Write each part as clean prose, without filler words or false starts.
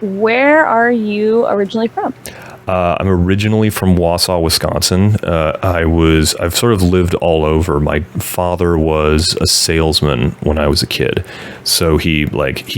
where are you originally from? I'm originally from Wausau, Wisconsin. I've sort of lived all over. My father was a salesman when I was a kid. So he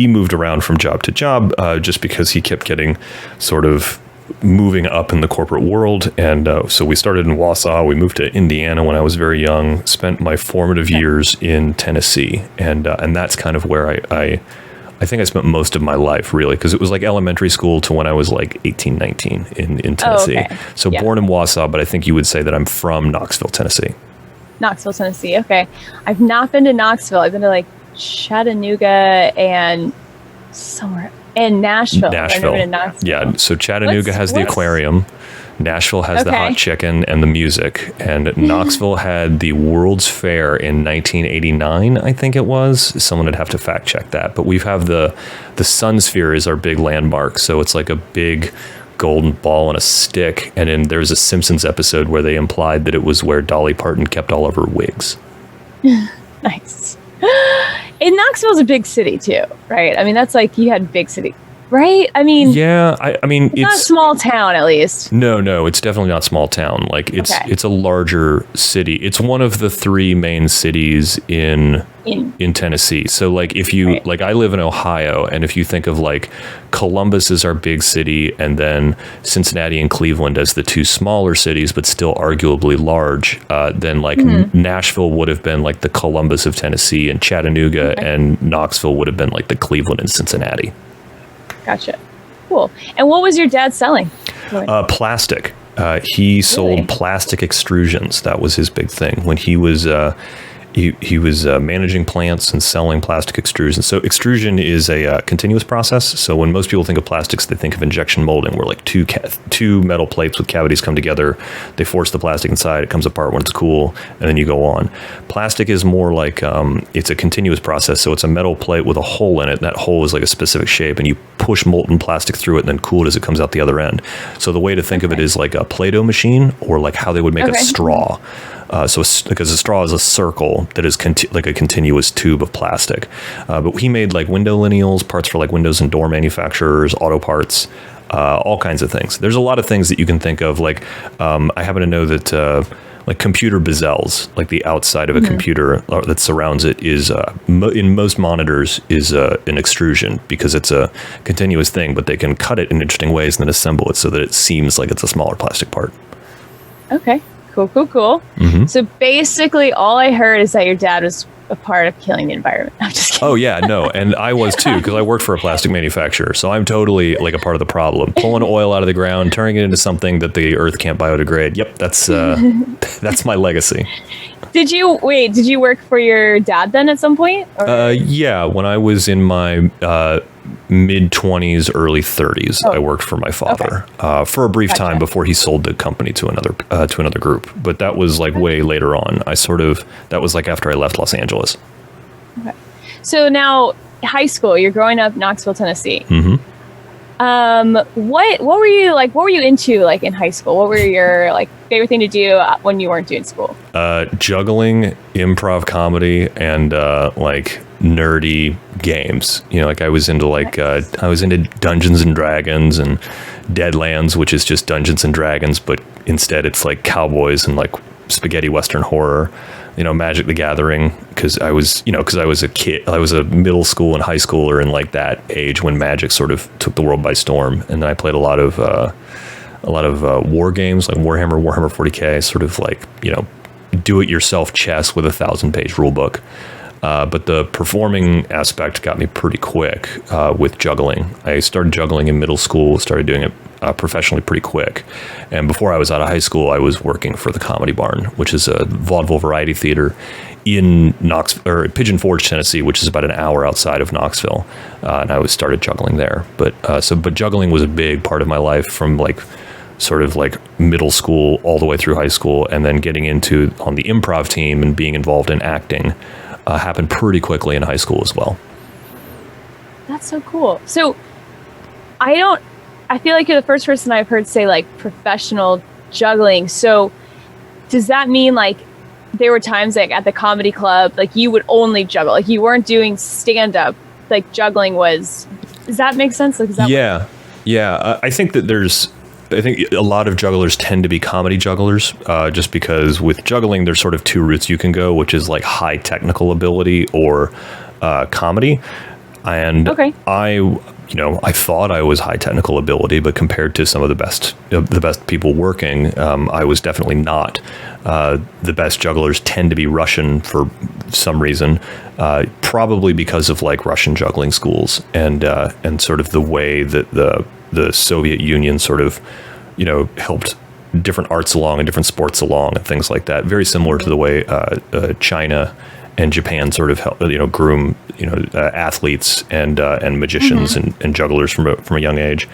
moved around from job to job, just because he kept getting sort of moving up in the corporate world. And so we started in Wausau. We moved to Indiana when I was very young, spent my formative years in Tennessee. And that's kind of where I think I spent most of my life, really, because it was like elementary school to when I was like 18, 19 in Tennessee. Oh, okay. So born in Wausau, but I think you would say that I'm from Knoxville, Tennessee. Knoxville, Tennessee. Okay. I've not been to Knoxville. I've been to like Chattanooga and somewhere in Nashville. I've never been to Knoxville. Yeah. So Chattanooga has the aquarium. Nashville has the hot chicken and the music, and Knoxville had the World's Fair in 1989, I think it was. Someone would have to fact check that, but we have the Sun Sphere is our big landmark, so it's like a big golden ball and a stick, and then there's a Simpsons episode where they implied that it was where Dolly Parton kept all of her wigs. Nice. And Knoxville's a big city too, right? I mean, that's like, you had big city, right? I mean, yeah, I mean, it's not a small town, at least. No, it's definitely not small town. Like it's a larger city. It's one of the three main cities in Tennessee. So like if you like, I live in Ohio, and if you think of like Columbus as our big city, and then Cincinnati and Cleveland as the two smaller cities, but still arguably large, then like Nashville would have been like the Columbus of Tennessee, and Chattanooga and Knoxville would have been like the Cleveland and Cincinnati. Gotcha. Cool. And what was your dad selling? Plastic. He sold plastic extrusions. That was his big thing when he was he was managing plants and selling plastic extrusions. So extrusion is a continuous process. So when most people think of plastics, they think of injection molding, where like two metal plates with cavities come together. They force the plastic inside. It comes apart when it's cool, and then you go on. Plastic is more like it's a continuous process. So it's a metal plate with a hole in it. And that hole is like a specific shape, and you push molten plastic through it and then cool it as it comes out the other end. So the way to think of it is like a Play-Doh machine, or like how they would make a straw. Because a straw is a circle that is like a continuous tube of plastic. But he made like window lineals, parts for like windows and door manufacturers, auto parts, all kinds of things. There's a lot of things that you can think of. Like I happen to know that like computer bezels, like the outside of a computer that surrounds it, is in most monitors is an extrusion, because it's a continuous thing, but they can cut it in interesting ways and then assemble it so that it seems like it's a smaller plastic part. Okay. Cool. Mm-hmm. So basically all I heard is that your dad was a part of killing the environment. I'm just kidding. Oh, yeah, no. And I was too, because I worked for a plastic manufacturer. So I'm totally like a part of the problem. Pulling oil out of the ground, turning it into something that the earth can't biodegrade. Yep, that's my legacy. Did you work for your dad then at some point? Yeah, when I was in my mid-20s, early 30s, I worked for my father for a brief time before he sold the company to another group. But that was like way later on. That was like after I left Los Angeles. Okay. So now, high school, you're growing up in Knoxville, Tennessee. Mm-hmm. What were you like? What were you into like in high school? What were your like favorite thing to do when you weren't doing school? Juggling, improv comedy, and like nerdy games. You know, like I was into Dungeons and Dragons and Deadlands, which is just Dungeons and Dragons, but instead it's like cowboys and like spaghetti Western horror. You know, Magic the Gathering, because I was a kid. I was a middle school and high schooler in like that age when Magic sort of took the world by storm. And then I played a lot of war games like Warhammer 40K, sort of like, you know, do-it-yourself chess with a 1,000-page rule book. But the performing aspect got me pretty quick with juggling. I started juggling in middle school, started doing it professionally pretty quick. And before I was out of high school, I was working for the Comedy Barn, which is a vaudeville variety theater in Pigeon Forge, Tennessee, which is about an hour outside of Knoxville. And I started juggling there. But juggling was a big part of my life from like sort of like middle school all the way through high school, and then getting into on the improv team and being involved in acting happened pretty quickly in high school as well. That's so cool. So I feel like you're the first person I've heard say like professional juggling. So does that mean like there were times like at the comedy club, like you would only juggle, like you weren't doing stand up, like juggling was Does that make sense? Like, is that Yeah. I think a lot of jugglers tend to be comedy jugglers, just because with juggling, there's sort of two routes you can go, which is like high technical ability or comedy. And I thought I was high technical ability, but compared to some of the best people working, I was definitely not. The best jugglers tend to be Russian for some reason, probably because of like Russian juggling schools and sort of the way that the Soviet Union sort of, helped different arts along and different sports along and things like that. Very similar to the way China and Japan sort of help, groom, athletes and magicians and jugglers from a young age.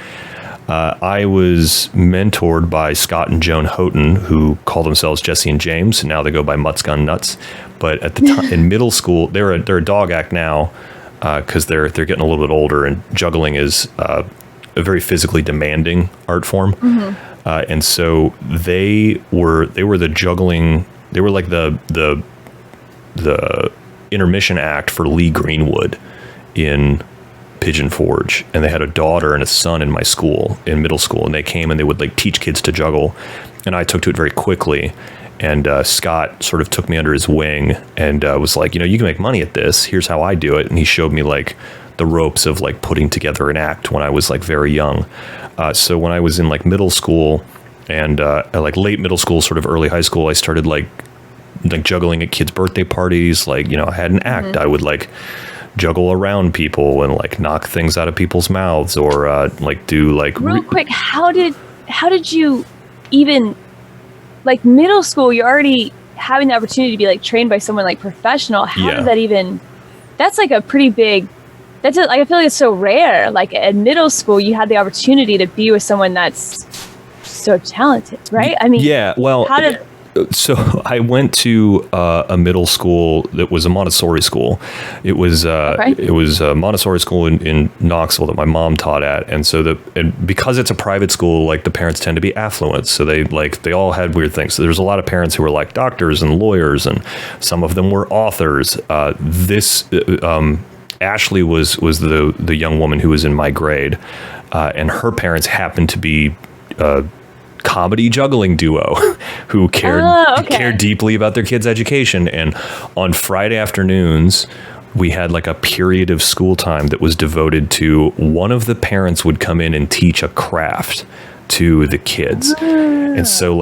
I was mentored by Scott and Joan Houghton, who call themselves Jesse and James, and now they go by Mutts Gun Nuts. But at the time in middle school, they're a dog act now because they're getting a little bit older, and juggling is a very physically demanding art form. And so they were the juggling. They were like the intermission act for Lee Greenwood in Pigeon Forge, and they had a daughter and a son in my school in middle school, and they came and they would like teach kids to juggle, and I took to it very quickly. And Scott sort of took me under his wing and was like, you can make money at this. Here's how I do it. And he showed me like the ropes of like putting together an act when I was like very young. So when I was in like middle school and like late middle school, sort of early high school, I started like juggling at kids' birthday parties. Like, I had an act. I would like juggle around people and like knock things out of people's mouths, or like do like real quick. How did you even, like, middle school, you're already having the opportunity to be like trained by someone like professional. How did that even, that's like a pretty big, I feel like it's so rare. Like at middle school, you had the opportunity to be with someone that's so talented, right? I mean, so I went to a middle school that was a Montessori school. It was a Montessori school in Knoxville that my mom taught at, and because it's a private school, like the parents tend to be affluent, so they all had weird things. So there's a lot of parents who were like doctors and lawyers, and some of them were authors. Ashley was the young woman who was in my grade, and her parents happened to be comedy juggling duo who cared deeply about their kids' education. And on Friday afternoons, we had like a period of school time that was devoted to one of the parents would come in and teach a craft to the kids. And so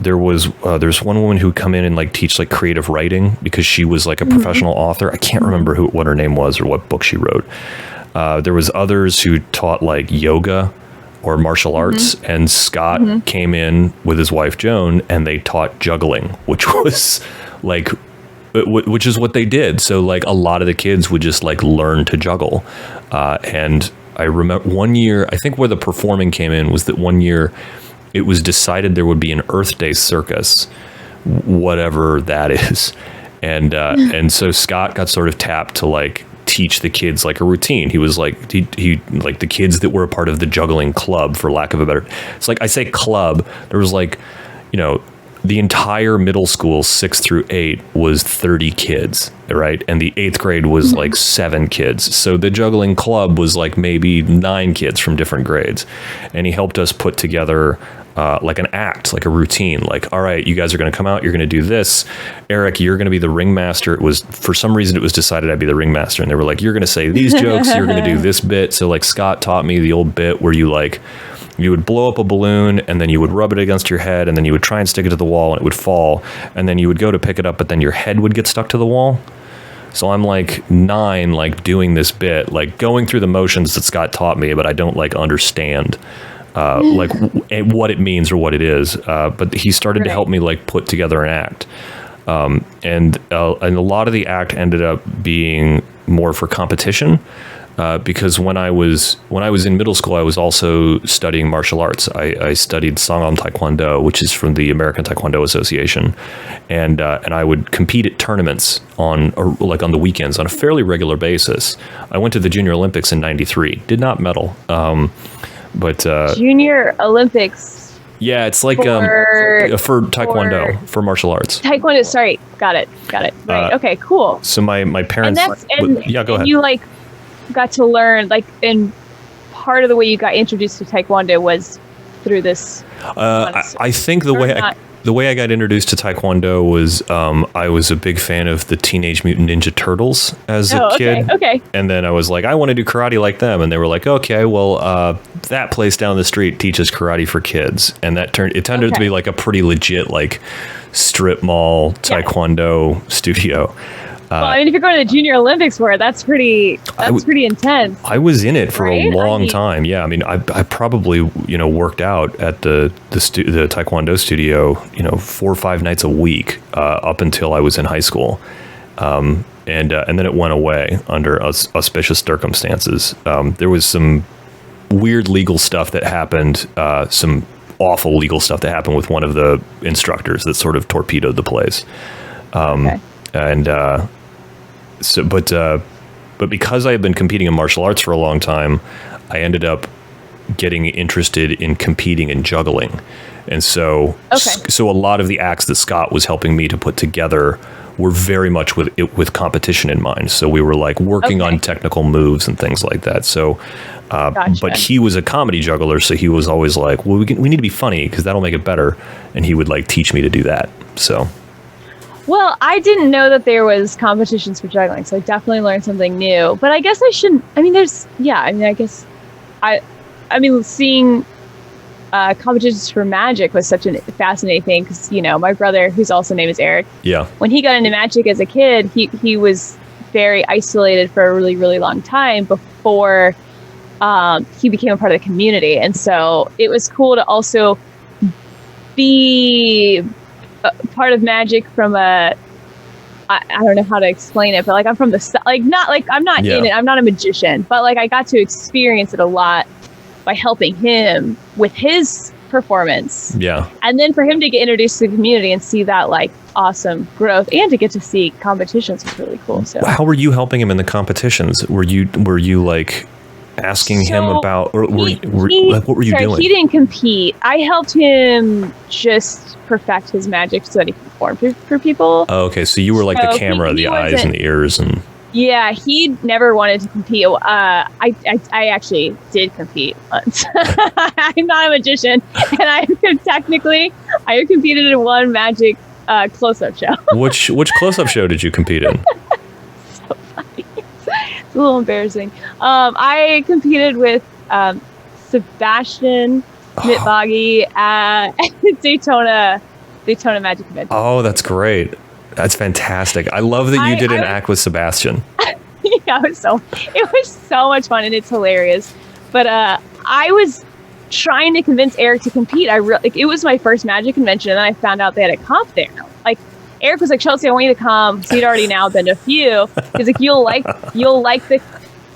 there's one woman who would come in and like teach like creative writing because she was like a professional author. I can't remember what her name was or what book she wrote. There was others who taught like yoga or martial arts, and Scott came in with his wife Joan, and they taught juggling, which was like, which is what they did. So like a lot of the kids would just like learn to juggle. And I remember one year, I think where the performing came in was that one year it was decided there would be an Earth Day circus, whatever that is. And so Scott got sort of tapped to like teach the kids like a routine. He was like, he like the kids that were a part of the juggling club, for lack of a better, it's like, I say club, there was like, the entire middle school 6 through 8 was 30 kids, right? And the 8th grade was like 7 kids. So the juggling club was like maybe 9 kids from different grades. And he helped us put together like an act, like a routine, like, all right, you guys are going to come out, you're going to do this. Eric, you're going to be the ringmaster. For some reason, it was decided I'd be the ringmaster. And they were like, you're going to say these jokes, you're going to do this bit. So like Scott taught me the old bit where you would blow up a balloon and then you would rub it against your head and then you would try and stick it to the wall and it would fall. And then you would go to pick it up, but then your head would get stuck to the wall. So I'm like 9, like doing this bit, like going through the motions that Scott taught me, but I don't like understand like what it means or what it is. But he started to help me like put together an act. And a lot of the act ended up being more for competition. Because when I was in middle school, I was also studying martial arts. I studied Sangam Taekwondo, which is from the American Taekwondo Association, and I would compete at tournaments on the weekends on a fairly regular basis. I went to the Junior Olympics in '93, did not medal, but Junior Olympics. Yeah, it's like for Taekwondo, for martial arts. Taekwondo, sorry, got it. Right, okay, cool. So my parents, go ahead. got to learn, like, and part of the way you got introduced to Taekwondo was through this? I think the way I got introduced to Taekwondo was I was a big fan of the Teenage Mutant Ninja Turtles as a kid. Okay. And then I was like, I want to do karate like them. And they were like, okay, well, that place down the street teaches karate for kids. And that turned out to be like a pretty legit, like, strip mall Taekwondo studio. Well, I mean, if you're going to the Junior Olympics for it, that's pretty intense. I was in it for a long time. Yeah, I mean, I probably worked out at the Taekwondo studio 4 or 5 nights a week up until I was in high school, and then it went away under auspicious circumstances. There was some weird legal stuff that happened, some awful legal stuff that happened with one of the instructors that sort of torpedoed the place. But because I had been competing in martial arts for a long time, I ended up getting interested in competing in juggling. And so a lot of the acts that Scott was helping me to put together were very much with competition in mind. So we were like working on technical moves and things like that. So, but he was a comedy juggler. So he was always like, well, we need to be funny because that'll make it better. And he would like teach me to do that. So. Well, I didn't know that there was competitions for juggling, so I definitely learned something new. But I guess I shouldn't. I mean, seeing competitions for magic was such a fascinating thing because my brother, whose also name is Erik, when he got into magic as a kid, he was very isolated for a really, really long time before he became a part of the community, and so it was cool to also be part of magic from I don't know how to explain it, but like I'm from I'm not in it. I'm not a magician, but like I got to experience it a lot by helping him with his performance. Yeah. And then for him to get introduced to the community and see that like awesome growth and to get to see competitions was really cool. So how were you helping him in the competitions? Were you like asking him about, or what were you doing? He didn't compete. I helped him just perfect his magic so that he could perform for people. Oh, okay. So you were like the camera, the eyes and the ears, and yeah, he never wanted to compete. I actually did compete once. I'm not a magician, and I competed in one magic close-up show. Which close-up show did you compete in? So funny. It's a little embarrassing. I competed with Sebastian Mitbagi at Daytona Magic Convention. Oh, that's great. That's fantastic. I love that you did an act with Sebastian. Yeah, it was so much fun, and it's hilarious. But I was trying to convince Erik to compete. It was my first magic convention, and then I found out they had a comp there. Like Erik was like, Chelsea, I want you to come. So he'd already now been to a few. He's like, you'll like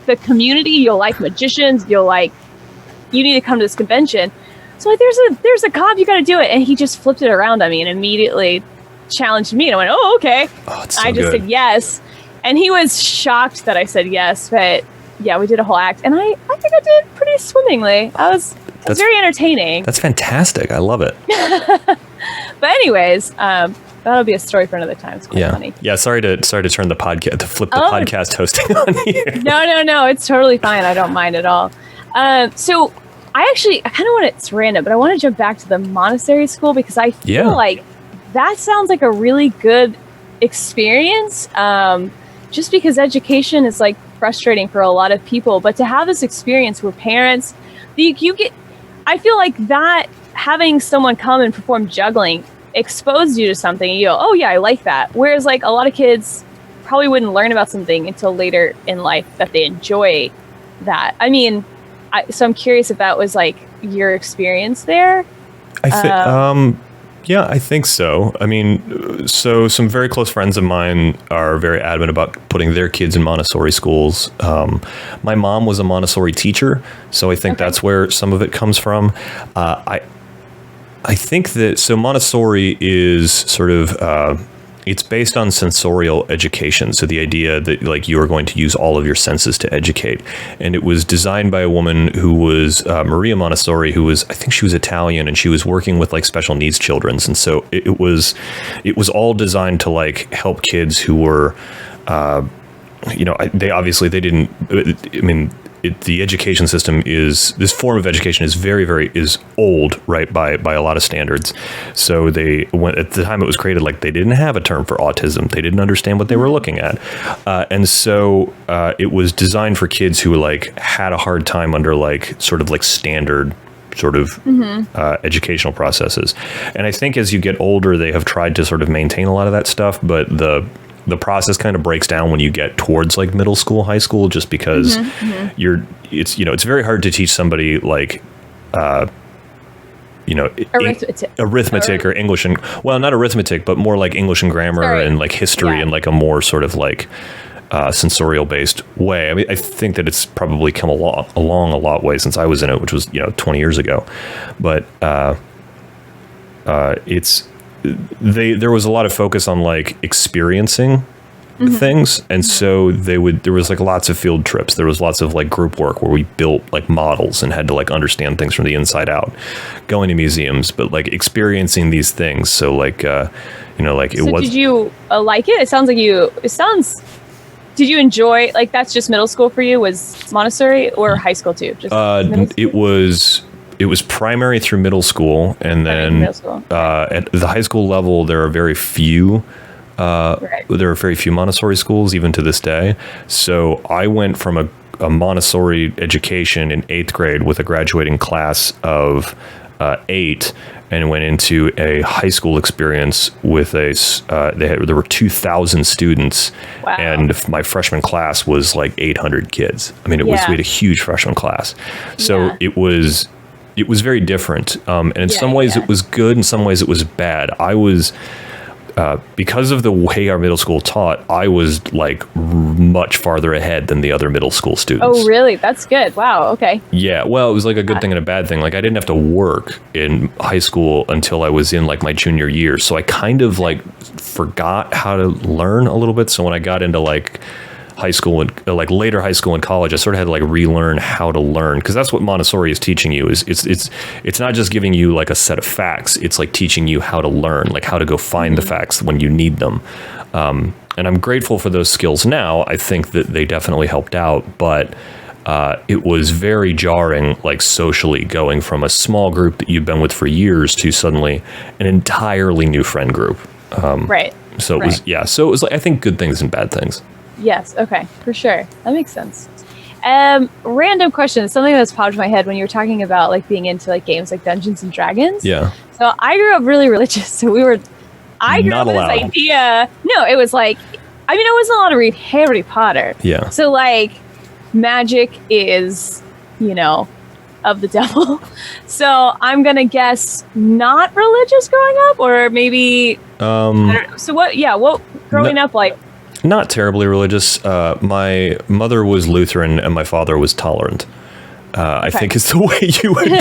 the community. You'll like magicians. You need to come to this convention. So like, there's a comp. You got to do it. And he just flipped it around on me and immediately challenged me. And I went, oh, okay. Oh, it's so I just good. said yes. And he was shocked that I said yes. But yeah, we did a whole act. And I think I did pretty swimmingly. It was very entertaining. That's fantastic. I love it. But anyways, that'll be a story for another time. It's quite funny. Yeah. Sorry to turn the podcast, to flip the podcast hosting on you. No. It's totally fine. I don't mind at all. So I kind of want it's random, but I want to jump back to the Montessori school because I feel like that sounds like a really good experience. Just because education is like frustrating for a lot of people, but to have this experience where parents, I feel like that having someone come and perform juggling exposed you to something and you go, oh yeah, I like that. Whereas like a lot of kids probably wouldn't learn about something until later in life that they enjoy that. I mean, so I'm curious if that was like your experience there. I think so. I mean, so some very close friends of mine are very adamant about putting their kids in Montessori schools. My mom was a Montessori teacher, so I think that's where some of it comes from. I think that Montessori is sort of it's based on sensorial education. So the idea that like you are going to use all of your senses to educate. And it was designed by a woman who was Maria Montessori, I think she was Italian, and she was working with like special needs children. And so it was all designed to like help kids who were they obviously they didn't. I mean, the education system this form of education is is old, right, by a lot of standards. So they went at the time it was created, like they didn't have a term for autism. They didn't understand what they were looking at, and so it was designed for kids who like had a hard time under like sort of like standard sort of educational processes. And I think as you get older, they have tried to sort of maintain a lot of that stuff, but the process kind of breaks down when you get towards like middle school, high school, just because it's very hard to teach somebody like, arithmetic or English and, well, not arithmetic, but more like English and grammar and like history and like a more sort of like sensorial based way. I mean, I think that it's probably come along a lot way since I was in it, which was, 20 years ago. But there was a lot of focus on like experiencing things, and so there was like lots of field trips. There was lots of like group work where we built like models and had to like understand things from the inside out, going to museums, but like experiencing these things. So like did you like it? Did you enjoy, like, that's just middle school for you? Was Montessori, or high school too? Just it was primary through middle school, and then at the high school level, there are very few Montessori schools even to this day. So I went from a Montessori education in 8th grade with a graduating class of 8, and went into a high school experience with there were 2,000 students, and my freshman class was like 800 kids. I mean, we had a huge freshman class, so it was very different. And in some ways it was good, in some ways it was bad. I was because of the way our middle school taught, I was like much farther ahead than the other middle school students. Oh, really? That's good. Wow. Okay. Yeah. Well, it was like a good thing and a bad thing. Like I didn't have to work in high school until I was in like my junior year. So I kind of like forgot how to learn a little bit. So when I got into like high school and like later high school and college, I sort of had to like relearn how to learn, because that's what Montessori is teaching you. Is it's not just giving you like a set of facts. It's like teaching you how to learn, like how to go find the facts when you need them. And I'm grateful for those skills now. I think that they definitely helped out, but it was very jarring, like socially, going from a small group that you've been with for years to suddenly an entirely new friend group. Right. So it was, so it was like, I think, good things and bad things. Yes. Okay. For sure. That makes sense. Random question. Something that's popped in my head when you were talking about like being into like games like Dungeons and Dragons. Yeah. So I grew up really religious. So I grew up with this idea. No, it was like, I mean, I wasn't allowed to read Harry Potter. Yeah. So like magic is, of the devil. So I'm going to guess not religious growing up, or maybe, so what growing up like? Not terribly religious. My mother was Lutheran and my father was tolerant. I think is the way you would put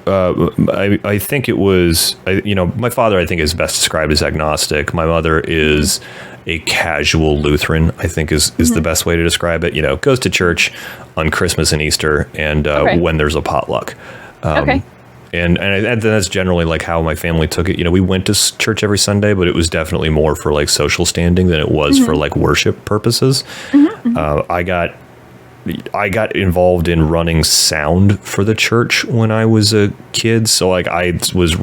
it. I think it was, my father, I think, is best described as agnostic. My mother is a casual Lutheran, I think is the best way to describe it. Goes to church on Christmas and Easter and when there's a potluck. And that's generally like how my family took it. We went to church every Sunday, but it was definitely more for like social standing than it was for like worship purposes. I got involved in running sound for the church when I was a kid. So like I was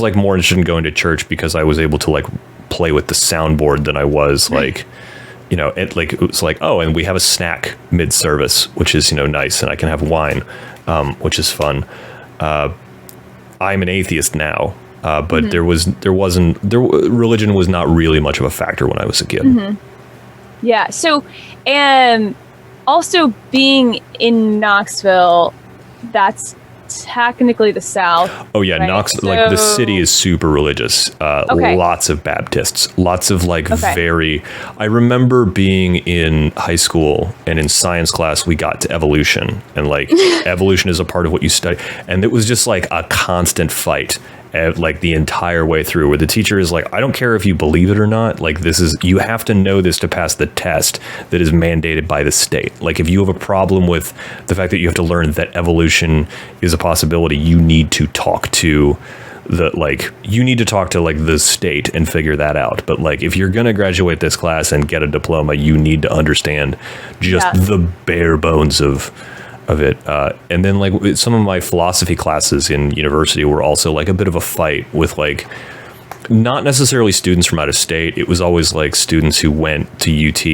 like more interested in going to church because I was able to like play with the soundboard than I was like, it was like, oh, and we have a snack mid-service, which is, nice, and I can have wine, which is fun. I'm an atheist now, but religion was not really much of a factor when I was a kid. Yeah. So, and also being in Knoxville, that's technically the South. Oh yeah, right? Knoxville, like the city is super religious. Lots of Baptists, lots of like very. I remember being in high school and in science class, we got to evolution, and like evolution is a part of what you study, and it was just like a constant fight. Like the entire way through, where the teacher is like, I don't care if you believe it or not, like you have to know this to pass the test that is mandated by the state. Like if you have a problem with the fact that you have to learn that evolution is a possibility, you need to talk to that like you need to talk to like the state and figure that out. But like if you're going to graduate this class and get a diploma, you need to understand just the bare bones of it. And then like some of my philosophy classes in university were also like a bit of a fight with like not necessarily students from out of state. It was always like students who went to UT,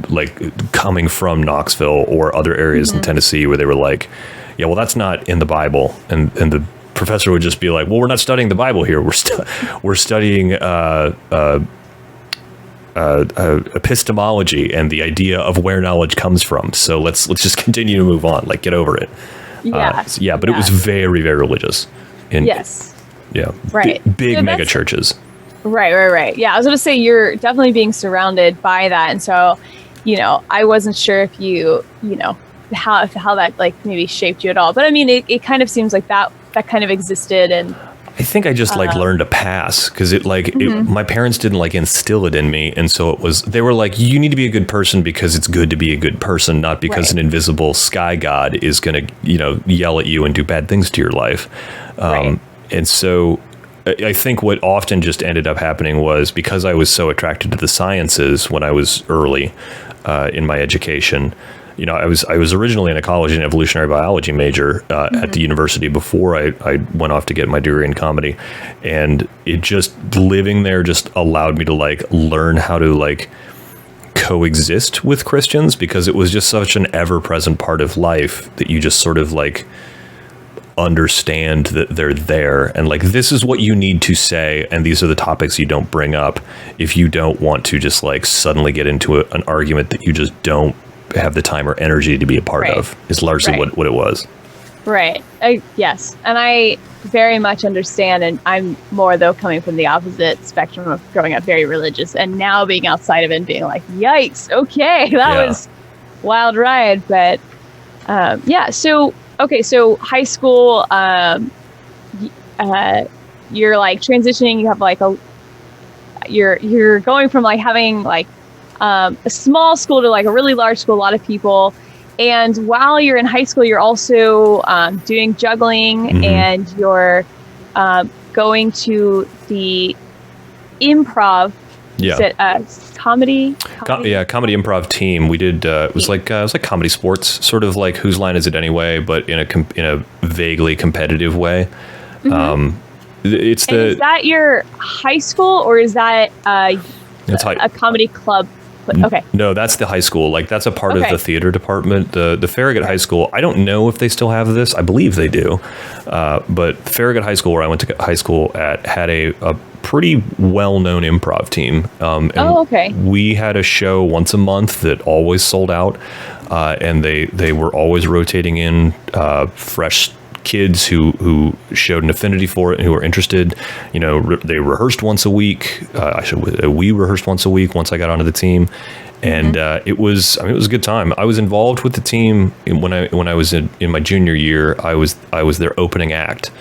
like coming from Knoxville or other areas in Tennessee where they were like, yeah, well, that's not in the Bible. And the professor would just be like, well, we're not studying the Bible here. We're studying epistemology and the idea of where knowledge comes from. So let's just continue to move on. Like, get over it. But it was very, very religious. Big mega churches. Right. Yeah, I was going to say you're definitely being surrounded by that, and so, I wasn't sure if you how that like maybe shaped you at all. But I mean, it kind of seems like that kind of existed, and I think I just like learned to pass because my parents didn't like instill it in me. And so they were like, you need to be a good person because it's good to be a good person, not because an invisible sky god is going to, yell at you and do bad things to your life. And so I think what often just ended up happening was because I was so attracted to the sciences when I was early in my education. I was originally in a college and evolutionary biology major at the university before I went off to get my degree in comedy. And it just living there just allowed me to like learn how to like coexist with Christians because it was just such an ever present part of life that you just sort of like understand that they're there and like this is what you need to say and these are the topics you don't bring up if you don't want to just like suddenly get into an argument that you just don't have the time or energy to be a part of is largely what it was. Right. Yes. And I very much understand, and I'm more though coming from the opposite spectrum of growing up very religious and now being outside of it and being like, yikes, okay, that was wild ride. But so high school, you're like transitioning, you have like you're going from like having like a small school to like a really large school, a lot of people. And while you're in high school, you're also doing juggling and you're going to the improv comedy improv team. We did it was like comedy sports, sort of like Whose Line Is It Anyway, but in a vaguely competitive way. Is that your high school or is that a comedy club? Okay. No, that's the high school. Like that's a part of the theater department. The Farragut High School. I don't know if they still have this. I believe they do. But Farragut High School, where I went to high school at, had a pretty well-known improv team. We had a show once a month that always sold out, and they were always rotating in fresh kids who showed an affinity for it and who were interested. They rehearsed once a week. We rehearsed once a week once I got onto the team, and it was a good time. I was involved with the team when I was in my junior year. I was their opening act.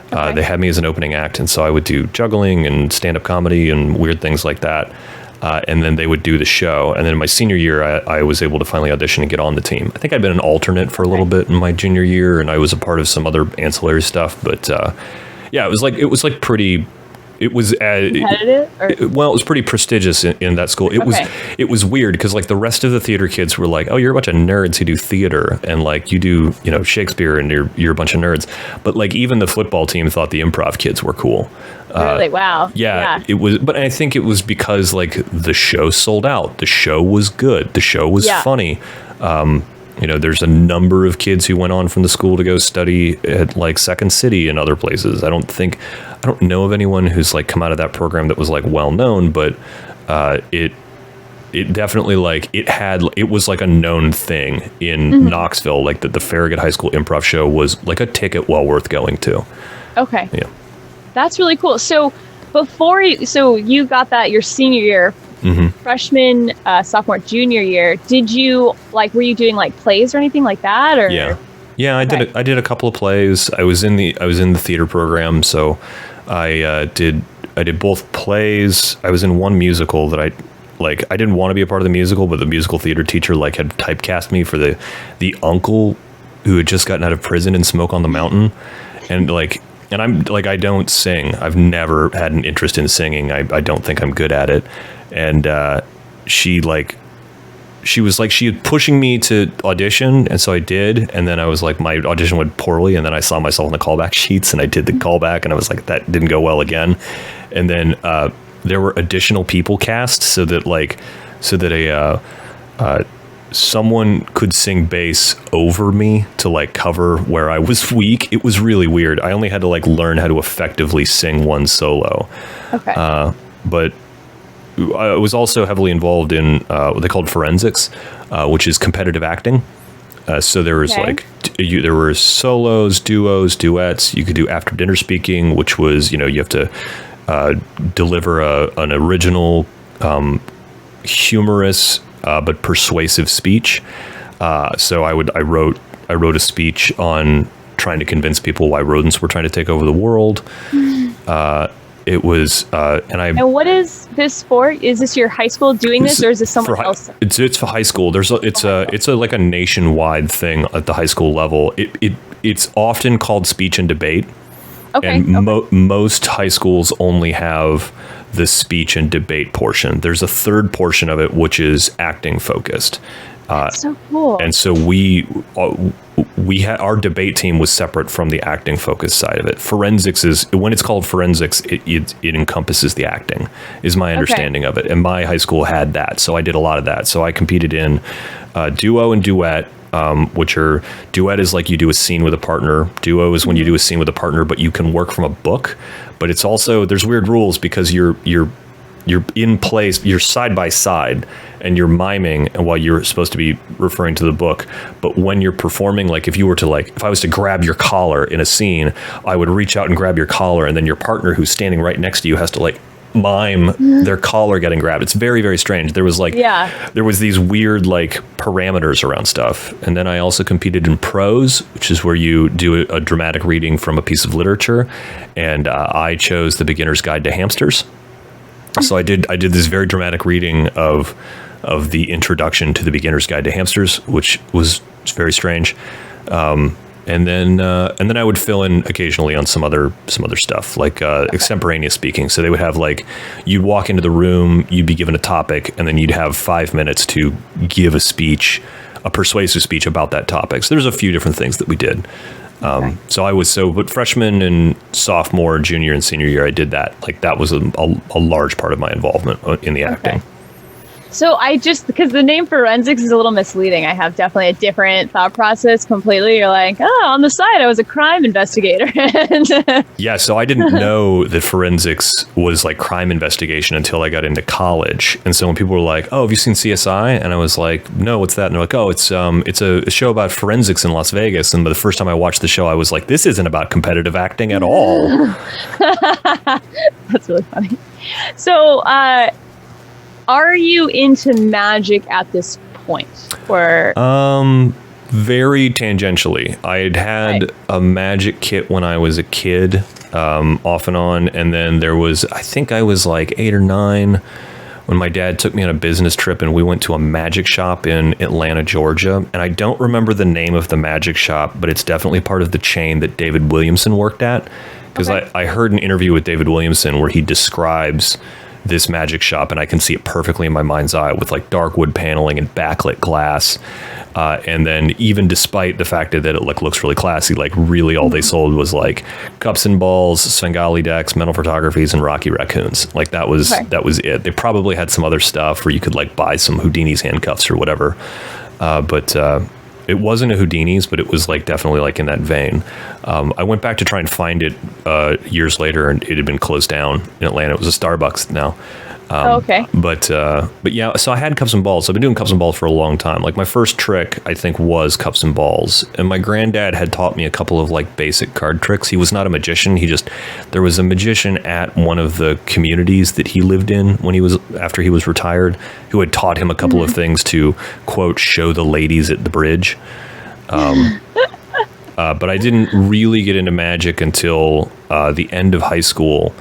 They had me as an opening act, and so I would do juggling and stand-up comedy and weird things like that. And then they would do the show. And then in my senior year, I was able to finally audition and get on the team. I think I'd been an alternate for a little bit in my junior year, and I was a part of some other ancillary stuff. But it was pretty. It was competitive. It was pretty prestigious in that school. It was weird because like the rest of the theater kids were like, oh, you're a bunch of nerds who do theater, and like you do Shakespeare, and you're a bunch of nerds. But like even the football team thought the improv kids were cool. Really? Wow. Yeah, it was, but I think it was because like the show sold out. The show was good. The show was funny. There's a number of kids who went on from the school to go study at like Second City and other places. I don't know of anyone who's like come out of that program that was like well known, but it definitely like it was like a known thing in Knoxville. Like that the Farragut High School improv show was like a ticket well worth going to. Okay. Yeah. That's really cool. So you got that your senior year, freshman, sophomore, junior year. Were you doing like plays or anything like that? Or I did a couple of plays. I was in the theater program, so I did both plays. I was in one musical that I didn't want to be a part of the musical, but the musical theater teacher like had typecast me for the uncle who had just gotten out of prison in Smoke on the Mountain, and like. And I'm like, I don't sing. I've never had an interest in singing. I don't think I'm good at it. And she was like, she was pushing me to audition. And so I did. And then I was like, my audition went poorly. And then I saw myself in the callback sheets and I did the callback. And I was like, that didn't go well again. And then there were additional people cast so that someone could sing bass over me to like cover where I was weak. It was really weird. I only had to like learn how to effectively sing one solo. Okay. But I was also heavily involved in what they called forensics, which is competitive acting. So there was there were solos, duos, duets. You could do after dinner speaking, which was, you have to deliver an original, humorous but persuasive speech. So I wrote a speech on trying to convince people why rodents were trying to take over the world. It was, And what is this for? Is this your high school doing this, or is this someone else? It's for high school. It's like a nationwide thing at the high school level. It's often called speech and debate. Okay. And most high schools only have the speech and debate portion. There's a third portion of it, which is acting focused. That's so cool. And so we had, our debate team was separate from the acting focused side of it. Forensics when it's called forensics, it encompasses the acting, is my understanding of it. And my high school had that. So I did a lot of that. So I competed in duo and duet, which are, duet is like you do a scene with a partner. Duo is when you do a scene with a partner, but you can work from a book. But it's also, there's weird rules because you're in place, you're side by side, and you're miming, and while you're supposed to be referring to the book. But when you're performing, like if I was to grab your collar in a scene, I would reach out and grab your collar, and then your partner who's standing right next to you has to like mime their collar getting grabbed. It's very, very strange. There was there was these weird like parameters around stuff. And then I also competed in prose, which is where you do a dramatic reading from a piece of literature. And I chose The Beginner's Guide to Hamsters. So I did this very dramatic reading of the introduction to The Beginner's Guide to Hamsters, which was very strange. And then I would fill in occasionally on some other stuff, like extemporaneous speaking. So they would have like, you'd walk into the room, you'd be given a topic, and then you'd have 5 minutes to give a speech, a persuasive speech about that topic. So there's a few different things that we did. But freshman and sophomore, junior and senior year, I did that. Like that was a large part of my involvement in the acting. So because the name forensics is a little misleading. I have definitely a different thought process completely. You're like, on the side, I was a crime investigator. Yeah, so I didn't know that forensics was like crime investigation until I got into college. And so when people were like, have you seen CSI? And I was like, no, what's that? And they're like, it's a show about forensics in Las Vegas. And the first time I watched the show, I was like, this isn't about competitive acting at all. That's really funny. So, are you into magic at this point? Or very tangentially. I had a magic kit when I was a kid, off and on, and then I think I was like 8 or 9 when my dad took me on a business trip and we went to a magic shop in Atlanta, Georgia. And I don't remember the name of the magic shop, but it's definitely part of the chain that David Williamson worked at. Because I heard an interview with David Williamson where he describes this magic shop, and I can see it perfectly in my mind's eye with like dark wood paneling and backlit glass. And then even despite the fact that it looks really classy, like really all they sold was like cups and balls, Svengali decks, metal photographies, and Rocky raccoons. Like that was it. They probably had some other stuff where you could like buy some Houdini's handcuffs or whatever. But it wasn't a Houdini's, but it was like definitely like in that vein. I went back to try and find it years later, and it had been closed down in Atlanta. It was a Starbucks now. But yeah, so I had cups and balls. I've been doing cups and balls for a long time. Like my first trick, I think, was cups and balls. And my granddad had taught me a couple of like basic card tricks. He was not a magician. There was a magician at one of the communities that he lived in after he was retired, who had taught him a couple of things to, quote, show the ladies at the bridge. But I didn't really get into magic until the end of high school.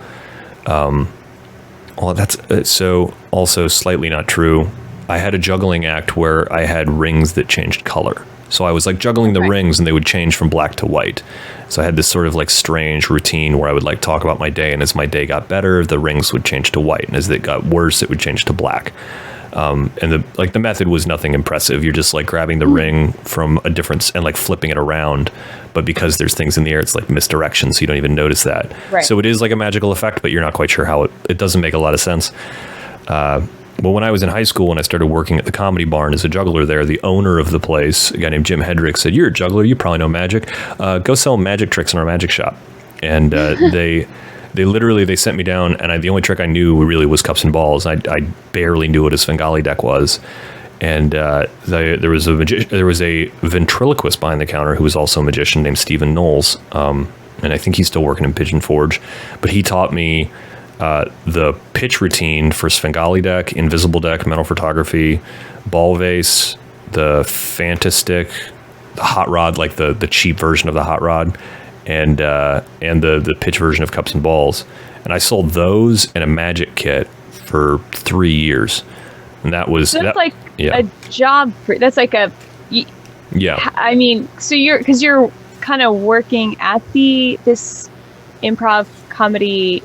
Well, that's so also slightly not true. I had a juggling act where I had rings that changed color. So I was like juggling the rings, and they would change from black to white. So I had this sort of like strange routine where I would like talk about my day, and as my day got better, the rings would change to white, and as it got worse, it would change to black. And the method was nothing impressive. You're just like grabbing the ring from a different and like flipping it around. But because there's things in the air, it's like misdirection, so you don't even notice that. Right. So it is like a magical effect, but you're not quite sure how it doesn't make a lot of sense. Well, when I was in high school and I started working at the Comedy Barn as a juggler there, the owner of the place, a guy named Jim Hedrick, said, "You're a juggler. You probably know magic. Go sell magic tricks in our magic shop." And they sent me down, and the only trick I knew really was cups and balls. I barely knew what a Svengali deck was. And there was a ventriloquist behind the counter who was also a magician named Stephen Knowles. And I think he's still working in Pigeon Forge. But he taught me the pitch routine for Svengali deck, invisible deck, mental photography, ball vase, the Fanta stick, the hot rod, like the cheap version of the hot rod, and the pitch version of cups and balls. And I sold those and a magic kit for 3 years. And that was... So that's a job. That's like a... Yeah. I mean, so you're kind of working at this improv comedy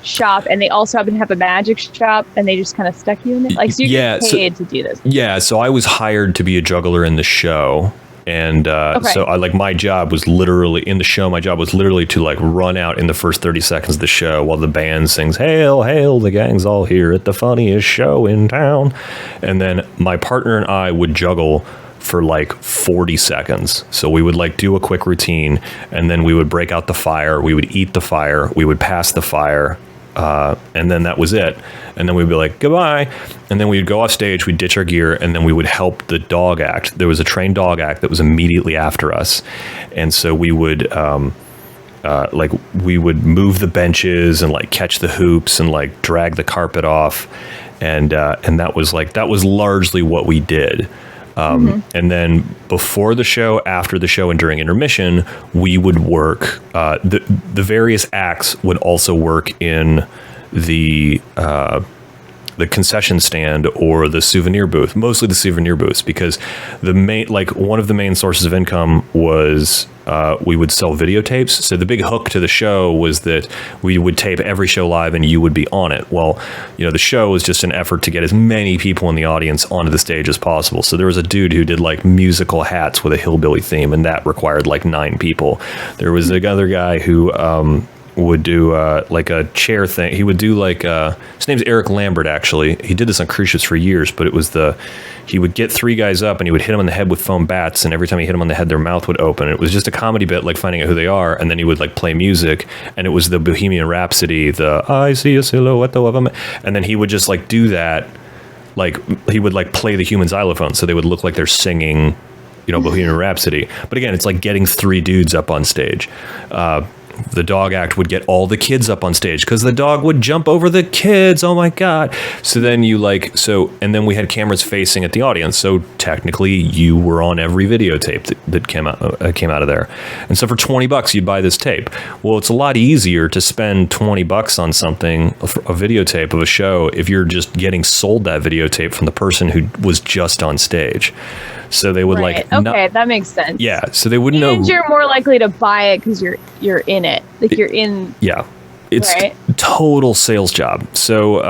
shop, and they also happen to have a magic shop, and they just kind of stuck you in it? Like, so you get paid to do this? Yeah, so I was hired to be a juggler in the show. And so my job was literally in the show. My job was literally to like run out in the first 30 seconds of the show while the band sings, "Hail, hail, the gang's all here at the funniest show in town." And then my partner and I would juggle for like 40 seconds. So we would like do a quick routine, and then we would break out the fire. We would eat the fire. We would pass the fire. And then that was it. And then we'd be like, "Goodbye." And then we'd go off stage, we'd ditch our gear, and then we would help the dog act. There was a trained dog act that was immediately after us. And so we would, we would move the benches and like catch the hoops and like drag the carpet off. And that was largely what we did. And then before the show, after the show, and during intermission, we would work. The various acts would also work in the concession stand or the souvenir booth, mostly the souvenir booths, because one of the main sources of income was we would sell videotapes. So the big hook to the show was that we would tape every show live and you would be on it. Well, the show was just an effort to get as many people in the audience onto the stage as possible. So there was a dude who did like musical hats with a hillbilly theme, and that required like 9 people. There was another guy who would do like a chair thing. He would do like his name's Erik Lambert, actually. He did this on cruise ships for years, but it was he would get 3 guys up and he would hit them on the head with foam bats, and every time he hit them on the head, their mouth would open. It was just a comedy bit, like finding out who they are, and then he would like play music, and it was the Bohemian Rhapsody, the "I see a silhouette of him," and then he would just like do that, like he would like play the human xylophone, so they would look like they're singing, Bohemian Rhapsody. But again, it's like getting 3 dudes up on stage. The dog act would get all the kids up on stage because the dog would jump over the kids. Oh my God. So then and then we had cameras facing at the audience. So technically you were on every videotape that came out of there. And so for $20, you'd buy this tape. Well, it's a lot easier to spend $20 on something, a videotape of a show, if you're just getting sold that videotape from the person who was just on stage. So they would that makes sense. Yeah, so they wouldn't know. And you're more likely to buy it because you're in it. Like you're in. Yeah, it's total sales job. So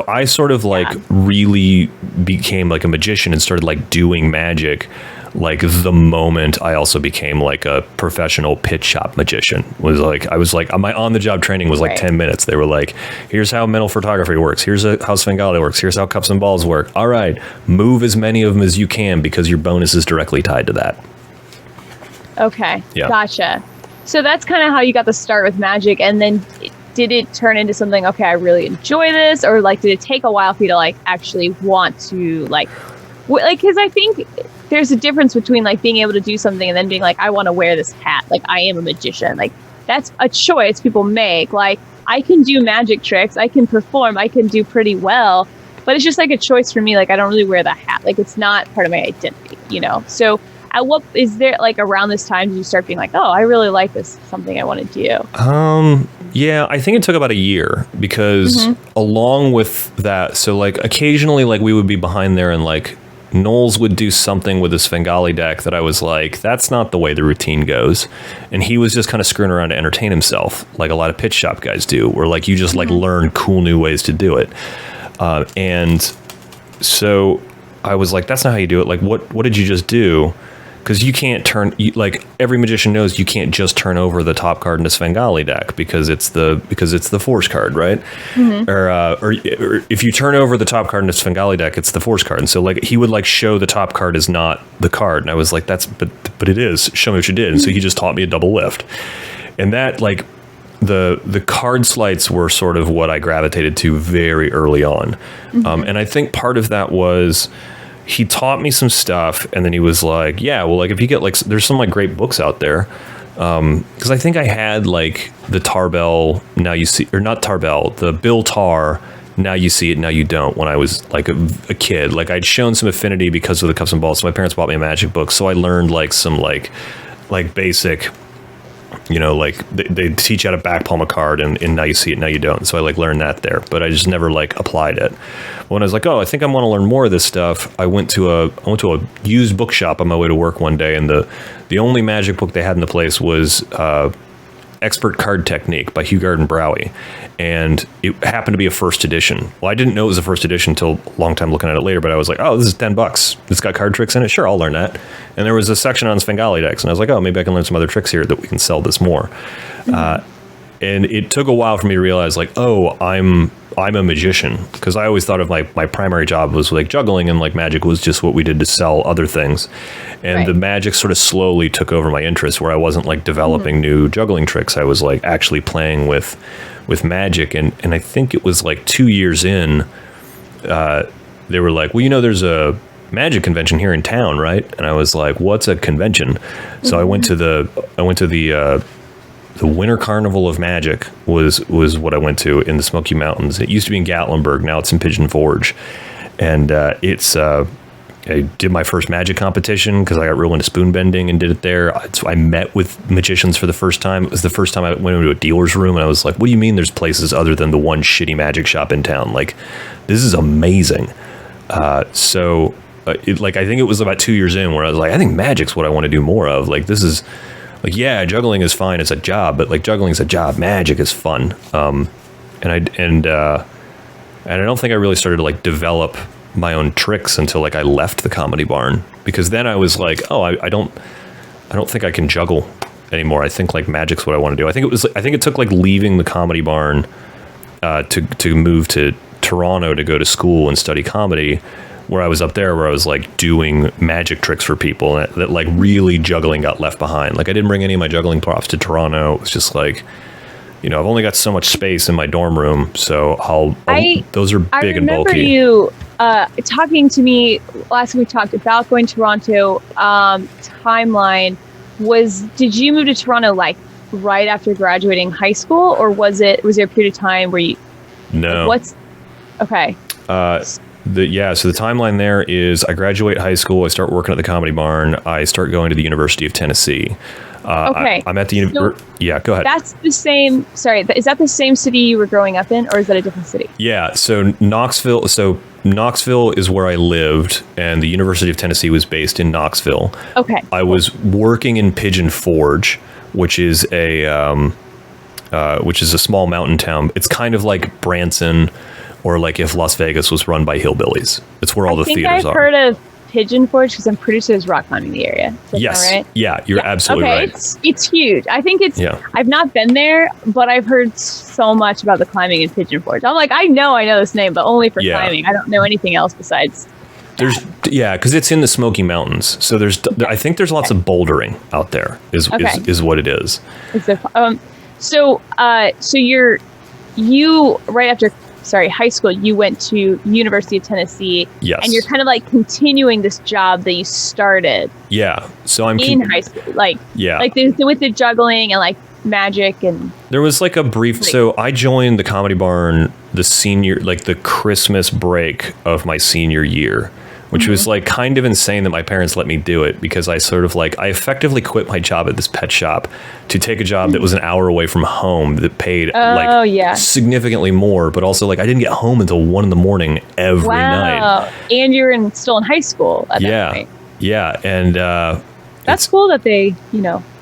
I sort of really became like a magician and started like doing magic. Like the moment I also became like a professional pitch shop magician. I was like my on the job training was like 10 minutes. They were like, "Here's how mental photography works. Here's how Svengali works. Here's how cups and balls work. All right, move as many of them as you can because your bonus is directly tied to that." Okay, gotcha. So that's kind of how you got the start with magic, and then did it turn into something? Okay, I really enjoy this, or like did it take a while for you to like actually want to like because I think there's a difference between like being able to do something and then being like, I want to wear this hat. Like I am a magician. Like that's a choice people make. Like I can do magic tricks. I can perform. I can do pretty well, but it's just like a choice for me. Like I don't really wear the hat. Like it's not part of my identity, So at what is there like around this time did you start being like, oh, I really like this, something I want to do? Yeah, I think it took about a year because along with that, so like occasionally like we would be behind there and like Knowles would do something with the Svengali deck that I was like, that's not the way the routine goes. And he was just kind of screwing around to entertain himself, like a lot of pitch shop guys do, where like you just like learn cool new ways to do it. And so I was like, that's not how you do it. Like, what did you just do? Because you can't like every magician knows you can't just turn over the top card in a Svengali deck because it's the force card, right? Or if you turn over the top card in a Svengali deck, it's the force card. And so like he would like show the top card is not the card, and I was like, but it is. Show me what you did. And so he just taught me a double lift, and that like the card sleights were sort of what I gravitated to very early on, and I think part of that was, he taught me some stuff, and then he was like, yeah, well, like if you get like, there's some like great books out there. Cause I think I had like the Tarbell, Now You See, or not Tarbell, the Bill Tar, Now You See It, Now You Don't, when I was like a kid. Like I'd shown some affinity because of the cups and balls. So my parents bought me a magic book. So I learned like some like basic, you know, like they teach you how to back palm a card and Now You See It, Now You Don't. So I like learned that there, but I just never like applied it. When I was like, oh, I think I want to learn more of this stuff, I went to a used bookshop on my way to work one day, and the only magic book they had in the place was Expert Card Technique by Hugard and Browie, and it happened to be a first edition. Well, I didn't know it was a first edition until a long time looking at it later, but I was like, oh, this is $10. It's got card tricks in it. Sure, I'll learn that. And there was a section on Svengali decks, and I was like, oh, maybe I can learn some other tricks here that we can sell this more. And it took a while for me to realize, like, oh, I'm a magician, because I always thought of my primary job was like juggling, and like magic was just what we did to sell other things. And the magic sort of slowly took over my interest, where I wasn't like developing new juggling tricks. I was like actually playing with magic. And I think it was like 2 years in, they were like, well, you know, there's a magic convention here in town, right? And I was like, what's a convention? So I went to the Winter Carnival of Magic was what I went to in the Smoky Mountains. It used to be in Gatlinburg. Now it's in Pigeon Forge. And I did my first magic competition because I got real into spoon bending and did it there. I met with magicians for the first time. It was the first time I went into a dealer's room, and I was like, what do you mean there's places other than the one shitty magic shop in town? Like, this is amazing. I think it was about 2 years in where I was like, I think magic's what I want to do more of. Like, this is... like, yeah, juggling is fine as a job, but like juggling is a job. Magic is fun. And I don't think I really started to like develop my own tricks until like I left the Comedy Barn, because then I was like, oh, I don't think I can juggle anymore. I think like magic's what I want to do. I think it took like leaving the Comedy Barn to move to Toronto to go to school and study comedy, where I was up there, where I was like doing magic tricks for people, and that like really juggling got left behind. Like I didn't bring any of my juggling props to Toronto. It was just like, you know, I've only got so much space in my dorm room, so those are big and bulky. I remember you talking to me last week. We talked about going to Toronto. Timeline did you move to Toronto like right after graduating high school, or was there a period of time where you? No. Okay. So the timeline there is I graduate high school, I start working at the Comedy Barn, I start going to the University of Tennessee. Okay. I'm at the university. Yeah, go ahead. That's the same. Sorry, is that the same city you were growing up in, or is that a different city? Yeah, so Knoxville is where I lived, and the University of Tennessee was based in Knoxville. Okay. I was working in Pigeon Forge, which is a small mountain town. It's kind of like Branson, or like if Las Vegas was run by hillbillies. It's where all the theaters are. I've heard of Pigeon Forge because I'm pretty sure there's rock climbing in the area. Yes. Right? Yeah, you're absolutely right. It's huge. I think it's, I've not been there, but I've heard so much about the climbing in Pigeon Forge. I'm like, I know this name, but only for climbing. I don't know anything else besides. Because it's in the Smoky Mountains. So I think there's lots of bouldering out there is what it is. So you right after high school, you went to University of Tennessee. Yes. And you're kind of like continuing this job that you started. Yeah. So I'm in high school, like with the juggling and like magic, and there was like a brief. So I joined the Comedy Barn the Christmas break of my senior year, which was like kind of insane that my parents let me do it, because I sort of like, I effectively quit my job at this pet shop to take a job that was an hour away from home that paid significantly more, but also like I didn't get home until 1 a.m. every night. And you're still in high school at that point. Yeah. And that's cool that they,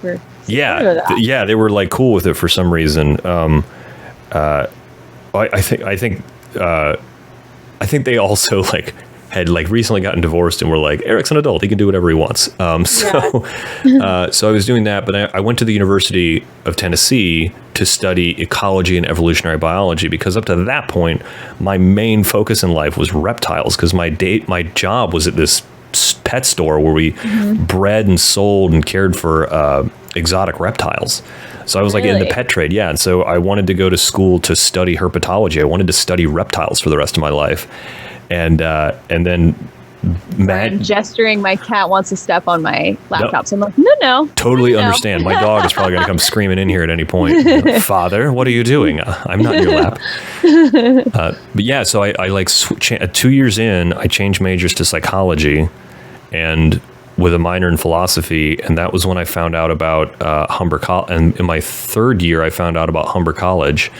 were they were like cool with it for some reason. I think they also like had like recently gotten divorced and were like, Eric's an adult, he can do whatever he wants. So I was doing that, but I went to the University of Tennessee to study ecology and evolutionary biology, because up to that point, my main focus in life was reptiles, because my job was at this pet store where we bred and sold and cared for exotic reptiles. So I was like in the pet trade. Yeah. And so I wanted to go to school to study herpetology. I wanted to study reptiles for the rest of my life. And then I'm gesturing, my cat wants to step on my laptop. So I'm like, no. Totally understand. My dog is probably going to come screaming in here at any point. Father, what are you doing? I'm not in your lap. But yeah, so I like 2 years in, I changed majors to psychology and with a minor in philosophy. And that was when I found out about Humber College. And in my third year, I found out about Humber College,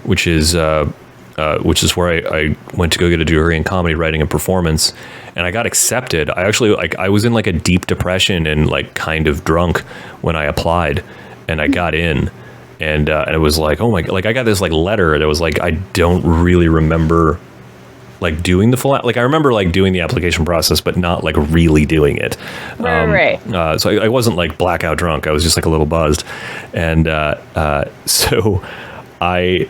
which is where I went to go get a degree in comedy writing and performance. And I got accepted. I was in like a deep depression and like kind of drunk when I applied, and I got in, and it was like, oh my God, like I got this like letter that was like, I don't really remember like doing the full, like I remember like doing the application process, but not like really doing it. Right. So I wasn't like blackout drunk. I was just like a little buzzed. And so I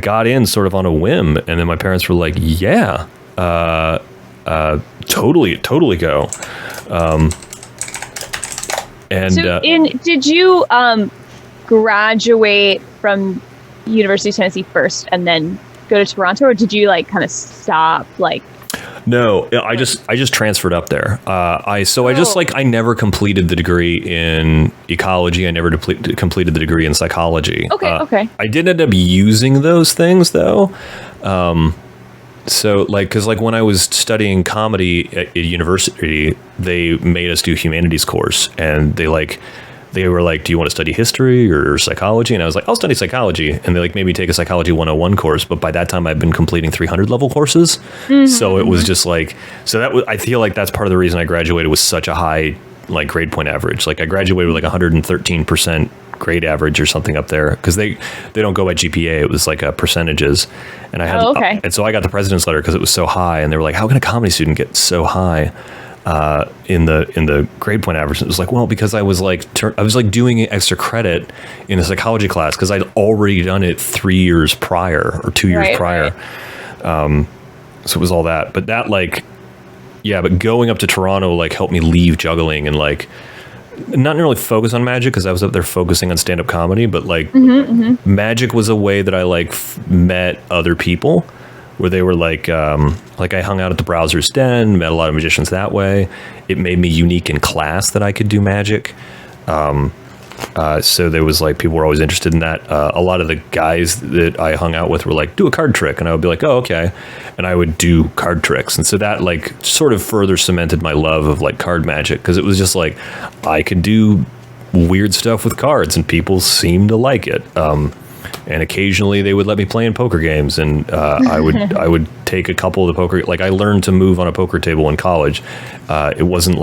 got in sort of on a whim, and then my parents were like, yeah, totally go. Did you graduate from University of Tennessee first and then go to Toronto, or did you like kind of stop like? No, I just transferred up there. I never completed the degree in ecology. I never completed the degree in psychology. Okay. I did end up using those things though. So like, cause like when I was studying comedy at university, they made us do humanities course, and they were like, do you want to study history or psychology? And I was like, I'll study psychology. And they like made me take a psychology 101 course. But by that time I'd been completing 300 level courses. So it was just like, I feel like that's part of the reason I graduated with such a high like grade point average. Like I graduated with like 113% grade average or something up there, because they don't go by GPA. It was like percentages. And I had, and so I got the president's letter because it was so high. And they were like, how can a comedy student get so high in the grade point average? It was like, well, because I was like doing extra credit in a psychology class because I'd already done it 3 years prior or 2 years prior. So it was all that. But that like, yeah, but going up to Toronto like helped me leave juggling and like not really focus on magic, because I was up there focusing on stand-up comedy, but like magic was a way that I like met other people, where they were like I hung out at the Browser's Den, met a lot of magicians that way. It made me unique in class that I could do magic. So there was like, people were always interested in that. A lot of the guys that I hung out with were like, do a card trick. And I would be like, oh, okay. And I would do card tricks. And so that like sort of further cemented my love of like card magic, because it was just like, I could do weird stuff with cards and people seemed to like it. And occasionally they would let me play in poker games, and I would take a couple of the poker. Like I learned to move on a poker table in college. It wasn't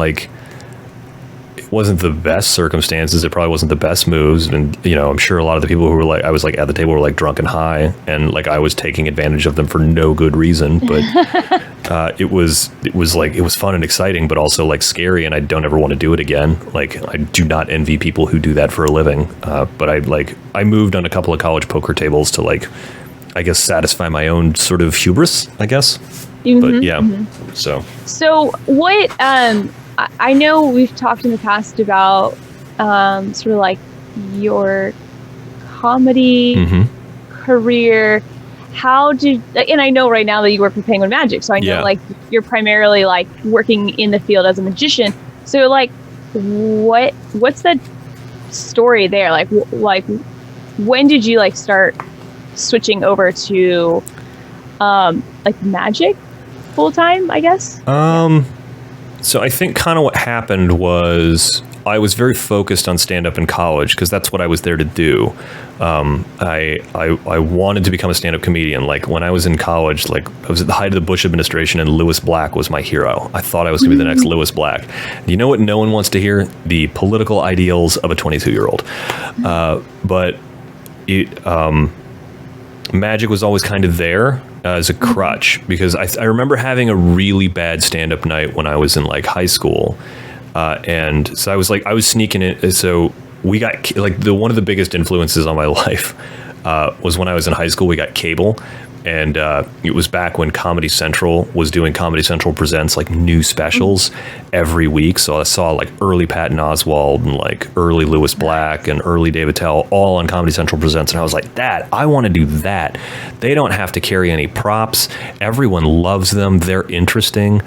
the best circumstances. It probably wasn't the best moves, and I'm sure a lot of the people who were like, I was like at the table were like drunk and high, and like I was taking advantage of them for no good reason. But it was fun and exciting, but also like scary, and I don't ever want to do it again. Like I do not envy people who do that for a living. But I moved on a couple of college poker tables to like, I guess, satisfy my own sort of hubris, I guess. But yeah, so what? I know we've talked in the past about sort of like your comedy career. And I know right now that you work for Penguin Magic, so I know like you're primarily like working in the field as a magician. So like, what's the story there? Like when did you like start switching over to like magic full time, I guess? So I think kind of what happened was I was very focused on stand-up in college because that's what I was there to do. I wanted to become a stand-up comedian. Like when I was in college, like I was at the height of the Bush administration and Lewis Black was my hero. I thought I was going to be the next Lewis Black. You know what no one wants to hear? The political ideals of a 22-year-old. But magic was always kind of there as a crutch because I remember having a really bad stand-up night when I was in like high school. And so I was sneaking in. So we got like one of the biggest influences on my life was when I was in high school. We got cable, and it was back when Comedy Central was doing Comedy Central Presents like new specials every week. So I saw like early Patton Oswalt and like early Lewis Black and early Dave Attell all on Comedy Central Presents, and I was like, I want to do that. They don't have to carry any props. Everyone loves them. They're interesting.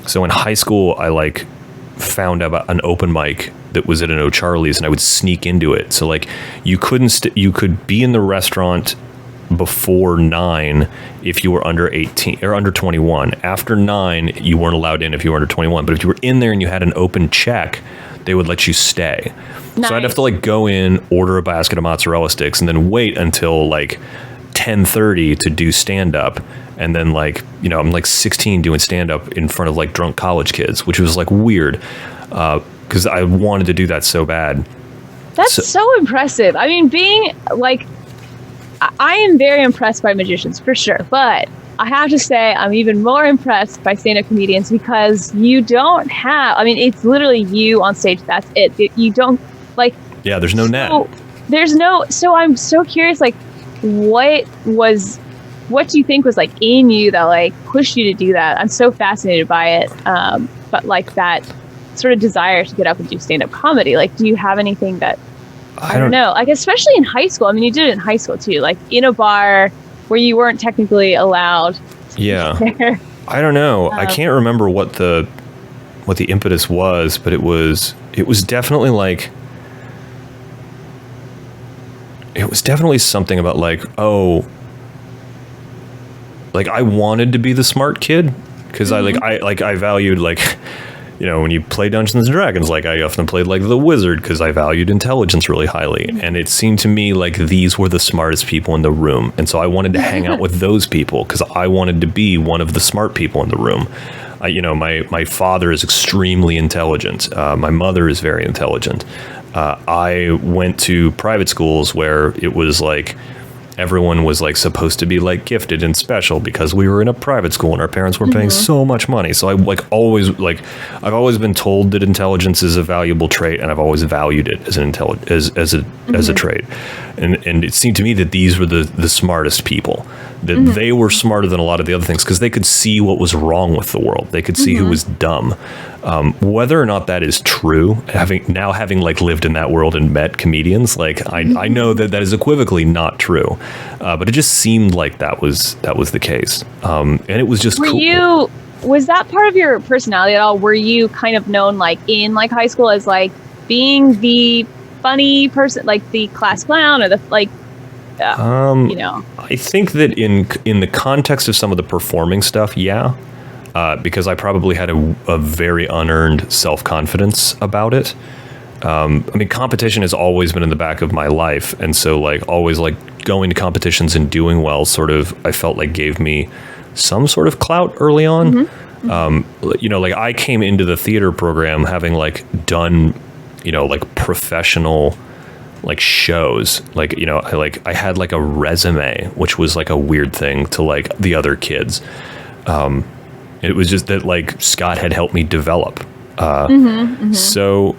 So in high school, I like found about an open mic that was at an O'Charlie's, and I would sneak into it. So like you could be in the restaurant before 9 if you were under 18 or under 21. After 9, you weren't allowed in if you were under 21. But if you were in there and you had an open check, they would let you stay. Nice. So I'd have to like go in, order a basket of mozzarella sticks, and then wait until like 10:30 to do stand up. And then like, you know, I'm like 16 doing stand up in front of like drunk college kids, which was like weird because I wanted to do that so bad. That's so impressive. I mean, being like, I am very impressed by magicians for sure, but I have to say I'm even more impressed by stand-up comedians because you don't have, I mean, it's literally you on stage. That's it. You don't like, yeah, there's no net. So I'm so curious, like what do you think was like in you that like pushed you to do that? I'm so fascinated by it. But like that sort of desire to get up and do stand-up comedy, like, do you have anything that, I don't know, like, especially in high school. I mean, you did it in high school too, like in a bar where you weren't technically allowed. Yeah. I don't know. I can't remember what the impetus was, but it was definitely like, it was definitely something about like, like I wanted to be the smart kid because I valued like, you know, when you play Dungeons and Dragons, like I often played like the wizard because I valued intelligence really highly. And it seemed to me like these were the smartest people in the room. And so I wanted to hang out with those people because I wanted to be one of the smart people in the room. You know, my father is extremely intelligent. My mother is very intelligent. I went to private schools where it was like, everyone was like supposed to be like gifted and special because we were in a private school and our parents were paying so much money. So I've always been told that intelligence is a valuable trait, and I've always valued it as a trait. And it seemed to me that these were the smartest people, that they were smarter than a lot of the other things because they could see what was wrong with the world. They could see who was dumb. Whether or not that is true, having like lived in that world and met comedians, like I know that is equivocally not true, but it just seemed like that was the case, and it was just cool. Was that part of your personality at all? Were you kind of known like in like high school as like being the funny person, like the class clown, or the like? You know, I think that in the context of some of the performing stuff, yeah. Because I probably had a very unearned self-confidence about it. I mean, competition has always been in the back of my life. And so like always like going to competitions and doing well sort of, I felt like gave me some sort of clout early on. You know, like I came into the theater program having like done, you know, like professional like shows, like, you know, I had like a resume, which was like a weird thing to like the other kids. It was just that like Scott had helped me develop. So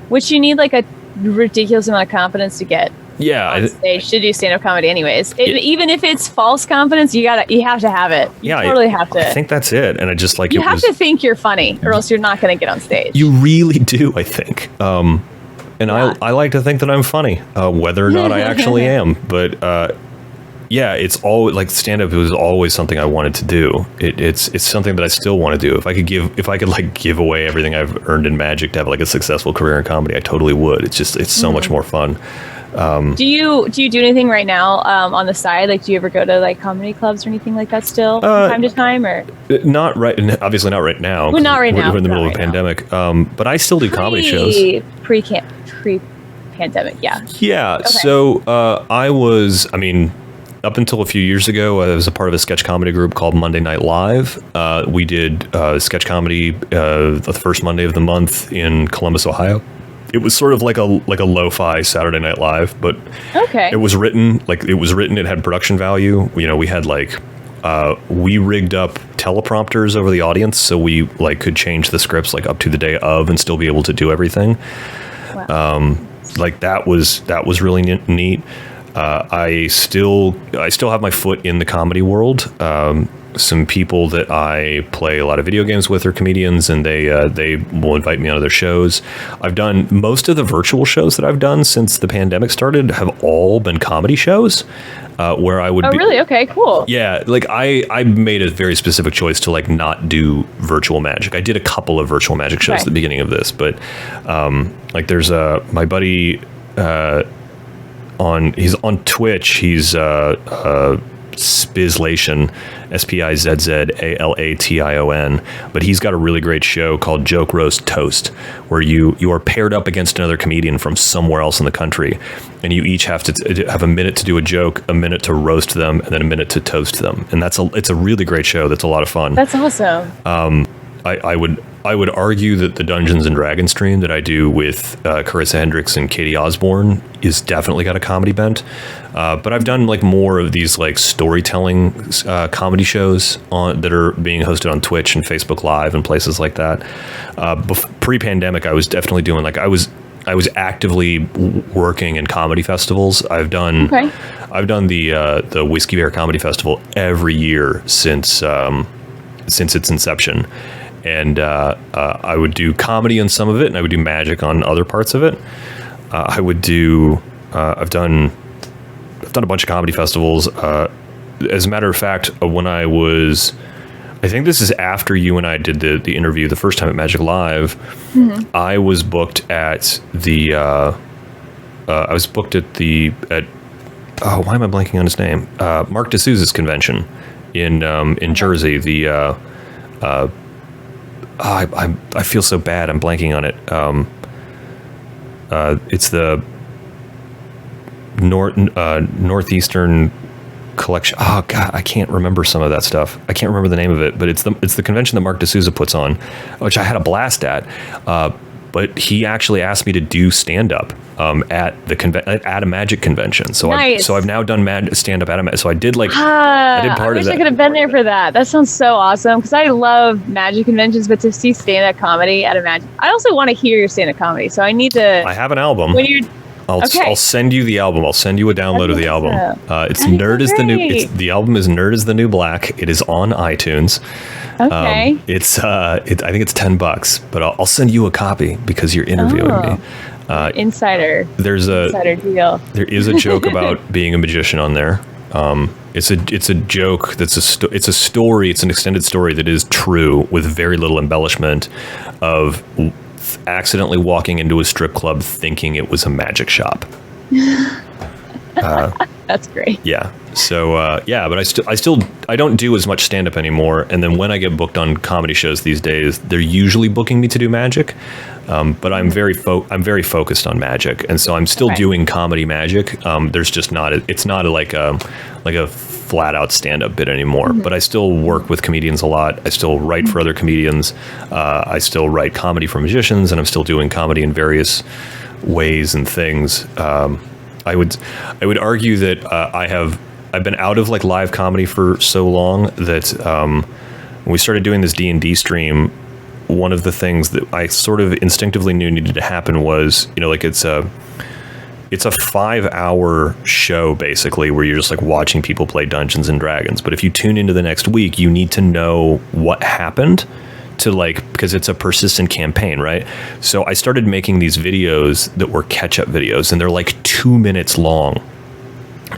which you need like a ridiculous amount of confidence to get on stage to do stand-up comedy anyways. Even if it's false confidence, you have to have it. You totally have to. I think that's it. And I just like, you have to think you're funny or else you're not going to get on stage. You really do, I think. And I like to think that I'm funny, whether or not I actually am. But yeah, it's always like stand-up was always something I wanted to do. It's something that I still want to do. If I could like give away everything I've earned in magic to have like a successful career in comedy, I totally would. It's so much more fun. Do you do anything right now on the side? Like, do you ever go to like comedy clubs or anything like that still from time to time? Or not right, obviously not right now. Well, not right now. We're in the middle of Not a right pandemic. But I still do comedy shows. Pre-pandemic, yeah. Yeah. Okay. So I mean, up until a few years ago, I was a part of a sketch comedy group called Monday Night Live. We did sketch comedy the first Monday of the month in Columbus, Ohio. It was sort of like a lo-fi Saturday Night Live, but Okay. it was written. It had production value. You know, we had we rigged up teleprompters over the audience, so we could change the scripts up to the day of and still be able to do everything. Wow. That was really neat. I still have my foot in the comedy world. Some people that I play a lot of video games with are comedians, and they will invite me onto their shows. I've done most of the virtual shows that I've done since the pandemic started have all been comedy shows, where I would. Oh, really? Okay, cool. Yeah, I made a very specific choice to not do virtual magic. I did a couple of virtual magic shows at the beginning of this, but there's my buddy he's on Twitch. He's Spizlation, Spizzalation, but he's got a really great show called Joke Roast Toast, where you are paired up against another comedian from somewhere else in the country, and you each have to have a minute to do a joke, a minute to roast them, and then a minute to toast them. And it's a really great show. That's a lot of fun. That's awesome. I would argue that the Dungeons and Dragons stream that I do with Carissa Hendricks and Katie Osborne is definitely got a comedy bent. But I've done more of these storytelling comedy shows that are being hosted on Twitch and Facebook Live and places like that. Pre-pandemic, I was definitely doing I was actively working in comedy festivals. I've done the Whiskey Bear Comedy Festival every year since its inception. And I would do comedy on some of it, and I would do magic on other parts of it. I would do. I've done a bunch of comedy festivals. As a matter of fact, when I think this is after you and I did the interview the first time at Magic Live. Mm-hmm. I was booked at the. Why am I blanking on his name? Mark D'Souza's convention in Jersey. I feel so bad. I'm blanking on it. It's the Northeastern collection. Oh God, I can't remember some of that stuff. I can't remember the name of it, but it's the convention that Mark D'Souza puts on, which I had a blast at. But he actually asked me to do stand up at a magic convention. So nice. I've now done stand up at a magic. So I did I did part of that. I could have been there for that. That sounds so awesome because I love magic conventions, but to see stand up comedy at a magic, I also want to hear your stand up comedy. So I need to. I have an album. When you're. I'll send you the album. I'll send you a download of the album. It's Nerd is the New. The album is Nerd is the New Black. It is on iTunes. Okay. I think it's $10, but I'll send you a copy because you're interviewing me. Insider. Insider deal. There is a joke about being a magician on there. It's a joke it's a story. It's an extended story that is true with very little embellishment of accidentally walking into a strip club thinking it was a magic shop. That's great. Yeah. So but I don't do as much stand up anymore. And then when I get booked on comedy shows these days, they're usually booking me to do magic. But I'm very focused on magic, and so I'm still doing comedy magic. There's just it's not like a flat out stand up bit anymore. Mm-hmm. But I still work with comedians a lot. I still write for other comedians. I still write comedy for magicians, and I'm still doing comedy in various ways and things. I would argue that I've been out of live comedy for so long that when we started doing this D&D stream, one of the things that I sort of instinctively knew needed to happen was, it's a 5-hour show basically where you're just watching people play Dungeons and Dragons. But if you tune into the next week, you need to know what happened because it's a persistent campaign, right? So I started making these videos that were catch-up videos, and they're 2 minutes long.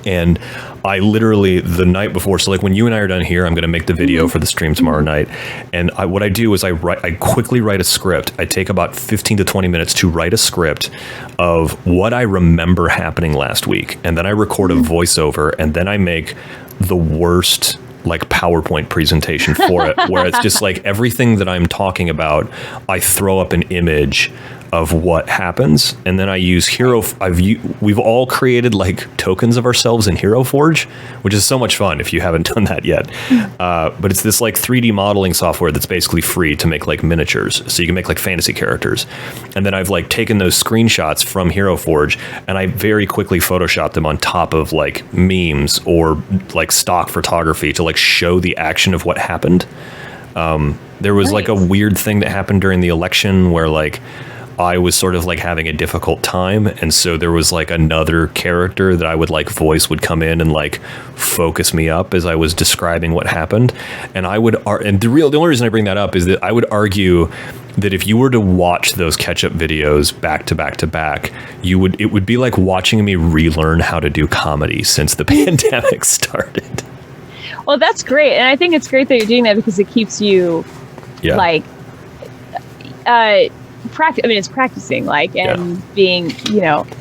And I literally, the night before, so like when you and I are done here, I'm going to make the video for the stream tomorrow night. And what I do is I quickly write a script. I take about 15 to 20 minutes to write a script of what I remember happening last week. And then I record a voiceover, and then I make the worst like PowerPoint presentation for it, where it's just like everything that I'm talking about, I throw up an image of what happens, and then I use we've all created like tokens of ourselves in Hero Forge, which is so much fun if you haven't done that yet. But it's this like 3D modeling software that's basically free to make like miniatures, so you can make like fantasy characters. And then I've like taken those screenshots from Hero Forge, and I very quickly photoshopped them on top of like memes or like stock photography to like show the action of what happened. There was like a weird thing that happened during the election where like I was sort of like having a difficult time, and so there was like another character that I would like voice would come in and like focus me up as I was describing what happened. And the only reason I bring that up is that I would argue that if you were to watch those catch-up videos back to back to back, it would be like watching me relearn how to do comedy since the pandemic started. Well, that's great, and I think it's great that you're doing that because it keeps you like it's practicing and being,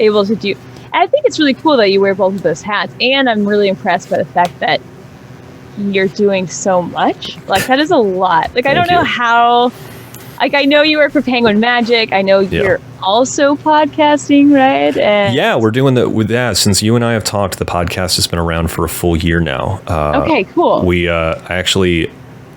able to do. And I think it's really cool that you wear both of those hats. And I'm really impressed by the fact that you're doing so much. Like, that is a lot. Like, I don't know how. Like, I know you work for Penguin Magic. I know you're also podcasting, right? And we're doing since you and I have talked, the podcast has been around for a full year now. Okay, cool. We actually.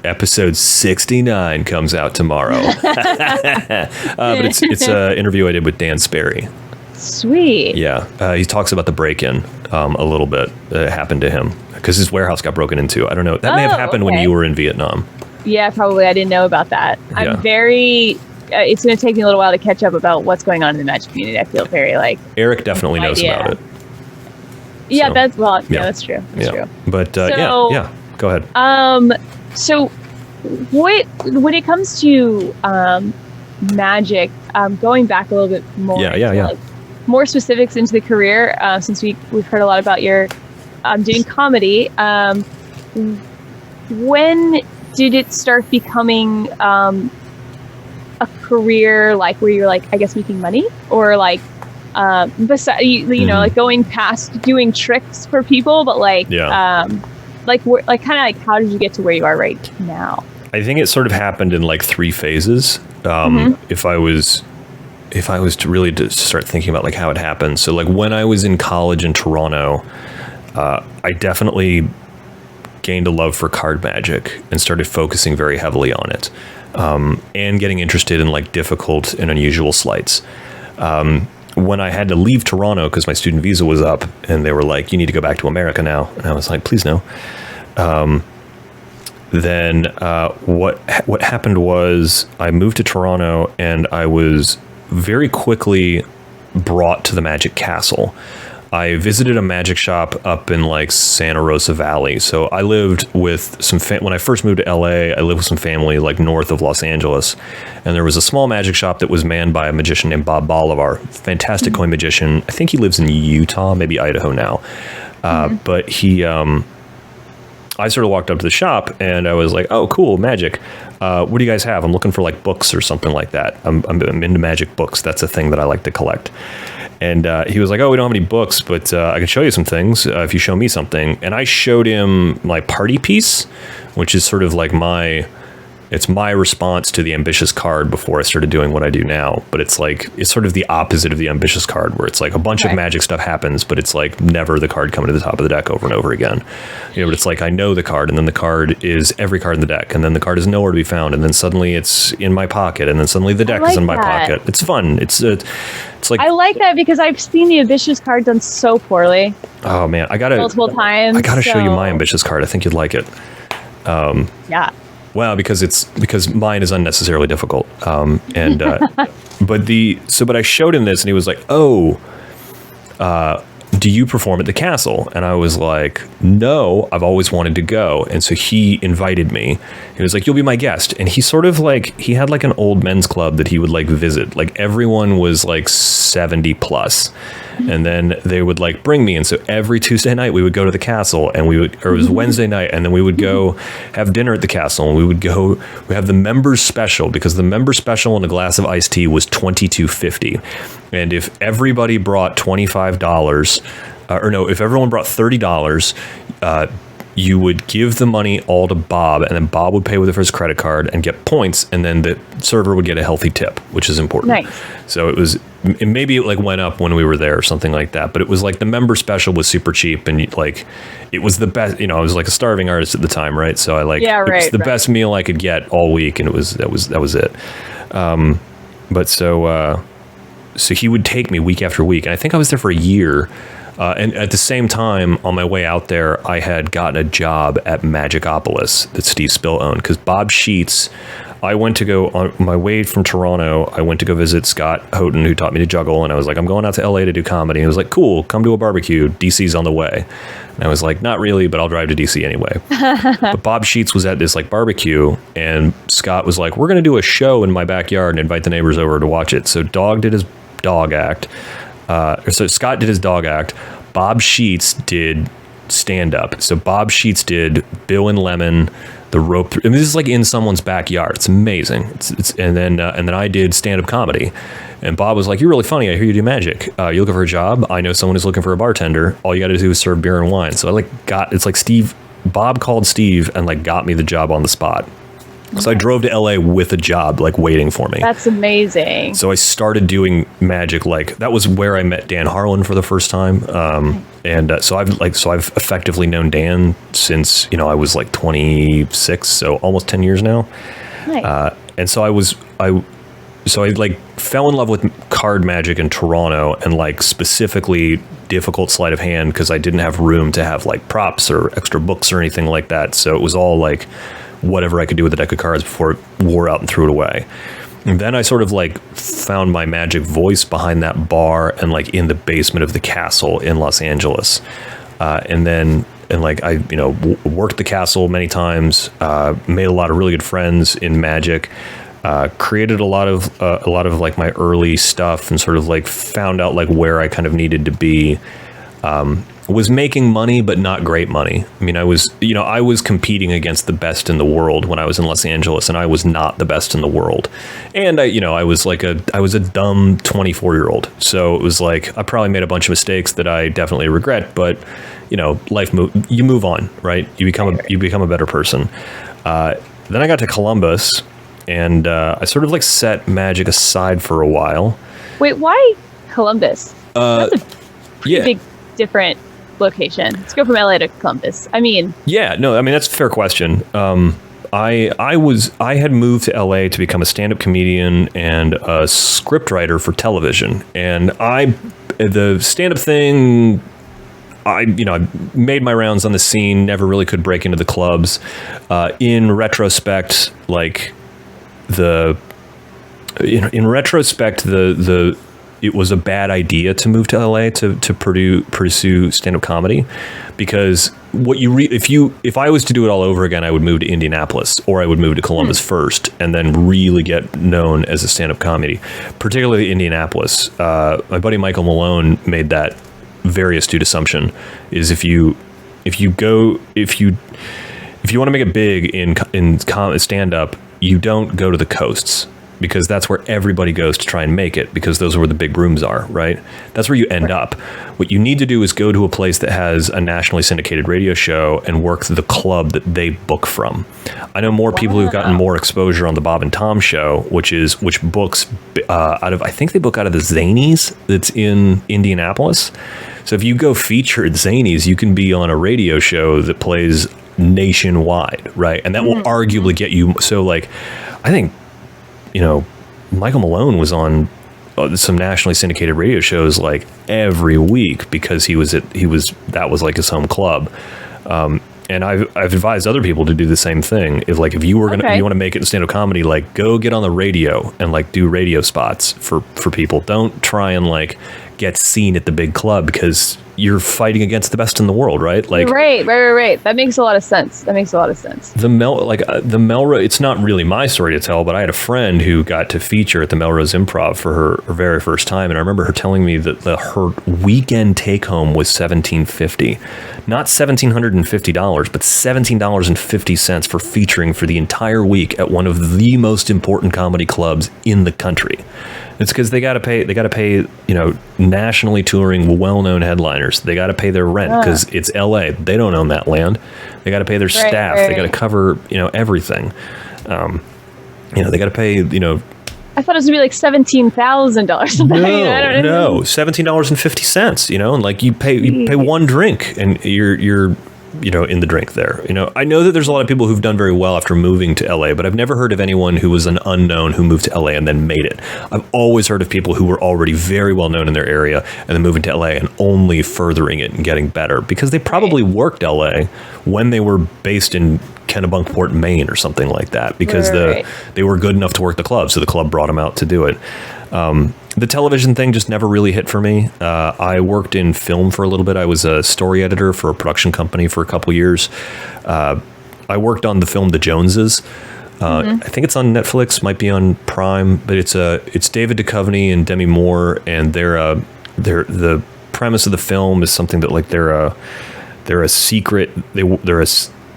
Episode 69 comes out tomorrow. But it's an interview I did with Dan Sperry. Sweet. Yeah. He talks about the break-in a little bit that happened to him because his warehouse got broken into. I don't know. That may have happened when you were in Vietnam. Yeah, probably. I didn't know about that. I'm very... it's going to take me a little while to catch up about what's going on in the Magic community. I feel very Eric definitely knows about it. Yeah, so, that's true. That's true. But go ahead. So when it comes to Magic, going back a little bit more, like, more specifics into the career, since we've heard a lot about your doing comedy. When did it start becoming a career, like where you're like, I guess, making money, or like besides like going past doing tricks for people, but how did you get to where you are right now? I think it sort of happened in like 3 phases. If I was to really start thinking about like how it happened. So like when I was in college in Toronto, I definitely gained a love for card magic and started focusing very heavily on it, and getting interested in like difficult and unusual sleights. When I had to leave Toronto because my student visa was up, and they were like, "You need to go back to America now," and I was like, "Please no." Then what happened was I moved to Toronto, and I was very quickly brought to the Magic Castle. I visited a magic shop up in like Santa Rosa Valley. So I lived with some when I first moved to LA, I lived with some family like north of Los Angeles, and there was a small magic shop that was manned by a magician named Bob Bolivar, fantastic coin magician. I think he lives in Utah, maybe Idaho now. But he, I sort of walked up to the shop and I was like, "Oh, cool, magic. What do you guys have? I'm looking for like books or something like that. I'm into magic books. That's a thing that I like to collect." And he was like, "Oh, we don't have any books, but I can show you some things if you show me something." And I showed him my party piece, which is sort of like my response to the ambitious card before I started doing what I do now. But it's sort of the opposite of the ambitious card, where it's like a bunch of magic stuff happens, but it's like never the card coming to the top of the deck over and over again. But it's like I know the card, and then the card is every card in the deck, and then the card is nowhere to be found, and then suddenly it's in my pocket, and then suddenly the deck is in my pocket. It's fun. It's like, I like that because I've seen the ambitious card done so poorly. Oh man, multiple times. I gotta show you my ambitious card. I think you'd like it. Yeah. Well, because mine is unnecessarily difficult. But I showed him this, and he was like, "Oh, do you perform at the castle?" And I was like, "No, I've always wanted to go." And so he invited me. He was like, "You'll be my guest." And he sort of like, he had like an old men's club that he would like visit. Like everyone was like 70 plus. And then they would like bring me. And so every Tuesday night we would go to the castle, and or it was Wednesday night, and then we would go have dinner at the castle, and we have the members special, because the members special and a glass of iced tea was $22.50. And if everybody brought $25, if everyone brought $30, you would give the money all to Bob, and then Bob would pay with his credit card and get points, and then the server would get a healthy tip, which is important. Nice. So maybe it like went up when we were there or something like that, but it was like the member special was super cheap, and like it was the best. I was like a starving artist at the time, right? So I it was the best meal I could get all week, and that was it. But so he would take me week after week, and I think I was there for a year. And at the same time, on my way out there, I had gotten a job at Magicopolis that Steve Spill owned, because Bob Sheets, I went to go on my way from Toronto. I went to go visit Scott Houghton, who taught me to juggle. And I was like, I'm going out to LA to do comedy. And he was like, cool, come to a barbecue. DC's on the way. And I was like, not really, but I'll drive to DC anyway. But Bob Sheets was at this like barbecue, and Scott was like, we're going to do a show in my backyard and invite the neighbors over to watch it. So Dog did his dog act. So Scott did his dog act. Bob Sheets did stand up. So Bob Sheets did Bill and Lemon, the rope. This is like in someone's backyard. It's amazing. And then I did stand up comedy. And Bob was like, "You're really funny. I hear you do magic. You looking for a job? I know someone who's looking for a bartender. All you got to do is serve beer and wine." So Bob called Steve and like got me the job on the spot. So I drove to LA with a job, like waiting for me. That's amazing. So I started doing magic. Like that was where I met Dan Harlan for the first time. So I've effectively known Dan since, I was like 26. So almost 10 years now. Nice. And so I like fell in love with card magic in Toronto, and like specifically difficult sleight of hand, because I didn't have room to have like props or extra books or anything like that. So it was all like whatever I could do with a deck of cards before it wore out and threw it away. And then I sort of like found my magic voice behind that bar and like in the basement of the castle in Los Angeles. I worked the castle many times, made a lot of really good friends in magic, created a lot of like my early stuff, and sort of like found out like where I kind of needed to be. Was making money, but not great money. I mean, I was competing against the best in the world when I was in Los Angeles, and I was not the best in the world. And I was a dumb 24-year-old. So it was like, I probably made a bunch of mistakes that I definitely regret, but you move on, right? You become a better person. Then I got to Columbus, and I sort of like set magic aside for a while. Wait, why Columbus? That's a big different location. Let's go from LA to Columbus. That's a fair question. I had moved to LA to become a stand-up comedian and a scriptwriter for television, and the stand-up thing, I made my rounds on the scene, never really could break into the clubs. In retrospect, it was a bad idea to move to LA to pursue stand-up comedy, because if I was to do it all over again, I would move to Indianapolis, or I would move to Columbus first, and then really get known as a stand-up comedy, particularly Indianapolis. My buddy Michael Malone made that very astute assumption: is if you want to make it big in stand-up, you don't go to the coasts, because that's where everybody goes to try and make it, because those are where the big rooms are, right? That's where you end up. What you need to do is go to a place that has a nationally syndicated radio show and work the club that they book from. I know more people who've gotten more exposure on the Bob and Tom show, which books I think they book out of the Zanies that's in Indianapolis. So if you go featured Zanies, you can be on a radio show that plays nationwide, right? And that will arguably get you. So like, I think, Michael Malone was on some nationally syndicated radio shows like every week, because that was like his home club. And I've advised other people to do the same thing. If you want to make it in stand-up comedy, like go get on the radio and like do radio spots for people. Don't try and like get seen at the big club because you're fighting against the best in the world, right? Like, right. That makes a lot of sense. The Melrose, it's not really my story to tell, but I had a friend who got to feature at the Melrose Improv for her very first time, and I remember her telling me that her weekend take home was $1,750, not $1,750, but $17.50 for featuring for the entire week at one of the most important comedy clubs in the country. It's because they got to pay, nationally touring, well-known headliners. They got to pay their rent because it's LA. They don't own that land. They got to pay their staff. They got to cover, everything. They got to pay, I thought it was gonna be like $17,000. No, $17.50. And like you pay one drink, and you're in the drink there. I know that there's a lot of people who've done very well after moving to LA, but I've never heard of anyone who was an unknown who moved to LA and then made it. I've always heard of people who were already very well known in their area and then moving to LA and only furthering it and getting better because they probably worked LA when they were based in Kennebunkport, Maine or something like that because they were good enough to work the club. So the club brought them out to do it. The television thing just never really hit for me. I worked in film for a little bit. I was a story editor for a production company for a couple years. I worked on the film The Joneses. I think it's on Netflix, might be on Prime, but it's David Duchovny and Demi Moore, and the premise of the film is something that like they're a secret.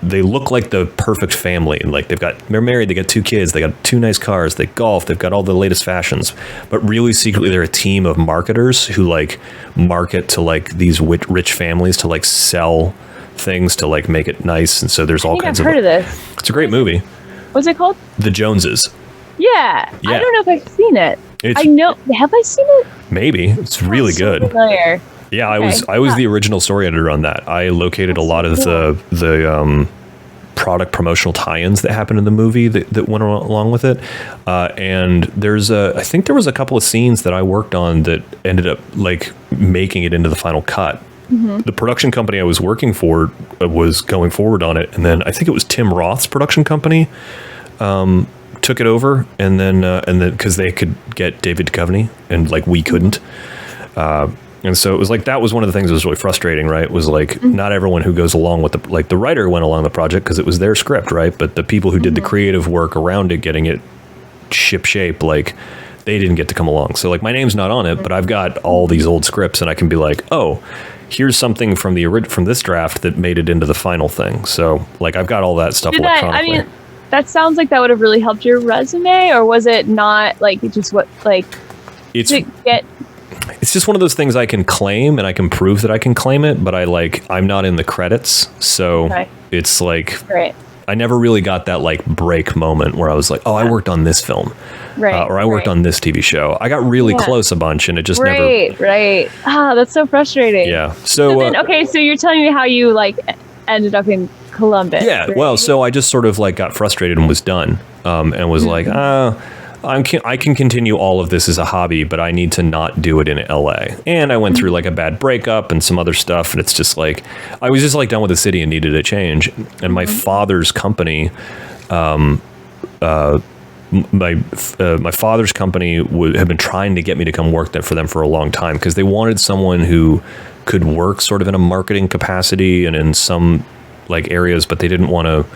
They look like the perfect family, and like they're married, they got 2 kids, they got 2 nice cars, they golf, they've got all the latest fashions, but really secretly they're a team of marketers who like market to like these rich families to like sell things to like make it nice. And so there's all kinds I've heard of this. It's a great movie. What's it called? The Joneses. Yeah. I don't know if I've seen it. I know. Have I seen it? Maybe. It's really good. Familiar. Yeah, I was the original story editor on that. I located a lot of the product promotional tie-ins that happened in the movie that went along with it. And I think there was a couple of scenes that I worked on that ended up like making it into the final cut. Mm-hmm. The production company I was working for was going forward on it, and then I think it was Tim Roth's production company took it over, and then because they could get David Duchovny and like we couldn't. And so it was like, that was one of the things that was really frustrating, right? It was like, not everyone who goes along with the writer went along the project because it was their script, right? But the people who did the creative work around it, getting it ship shape, like they didn't get to come along. So like my name's not on it, but I've got all these old scripts and I can be like, oh, here's something from this draft that made it into the final thing. So like I've got all that stuff electronically. That sounds like that would have really helped your resume, or was it not like just what like it's just one of those things I can claim and I can prove that I can claim it, but I'm not in the credits. So it's like, I never really got that like break moment where I was like, oh, I worked on this film, or I worked on this TV show. I got really close a bunch and it just never. Right. Ah, that's so frustrating. Yeah. So then, so you're telling me how you like ended up in Columbus. Yeah. Right? Well, so I just sort of like got frustrated and was done, and was like, I can continue all of this as a hobby, but I need to not do it in LA. And I went through like a bad breakup and some other stuff. And it's just like, I was just like done with the city and needed a change. And my father's company, my father's company had been trying to get me to come work for them for a long time because they wanted someone who could work sort of in a marketing capacity and in some like areas, but they didn't want to.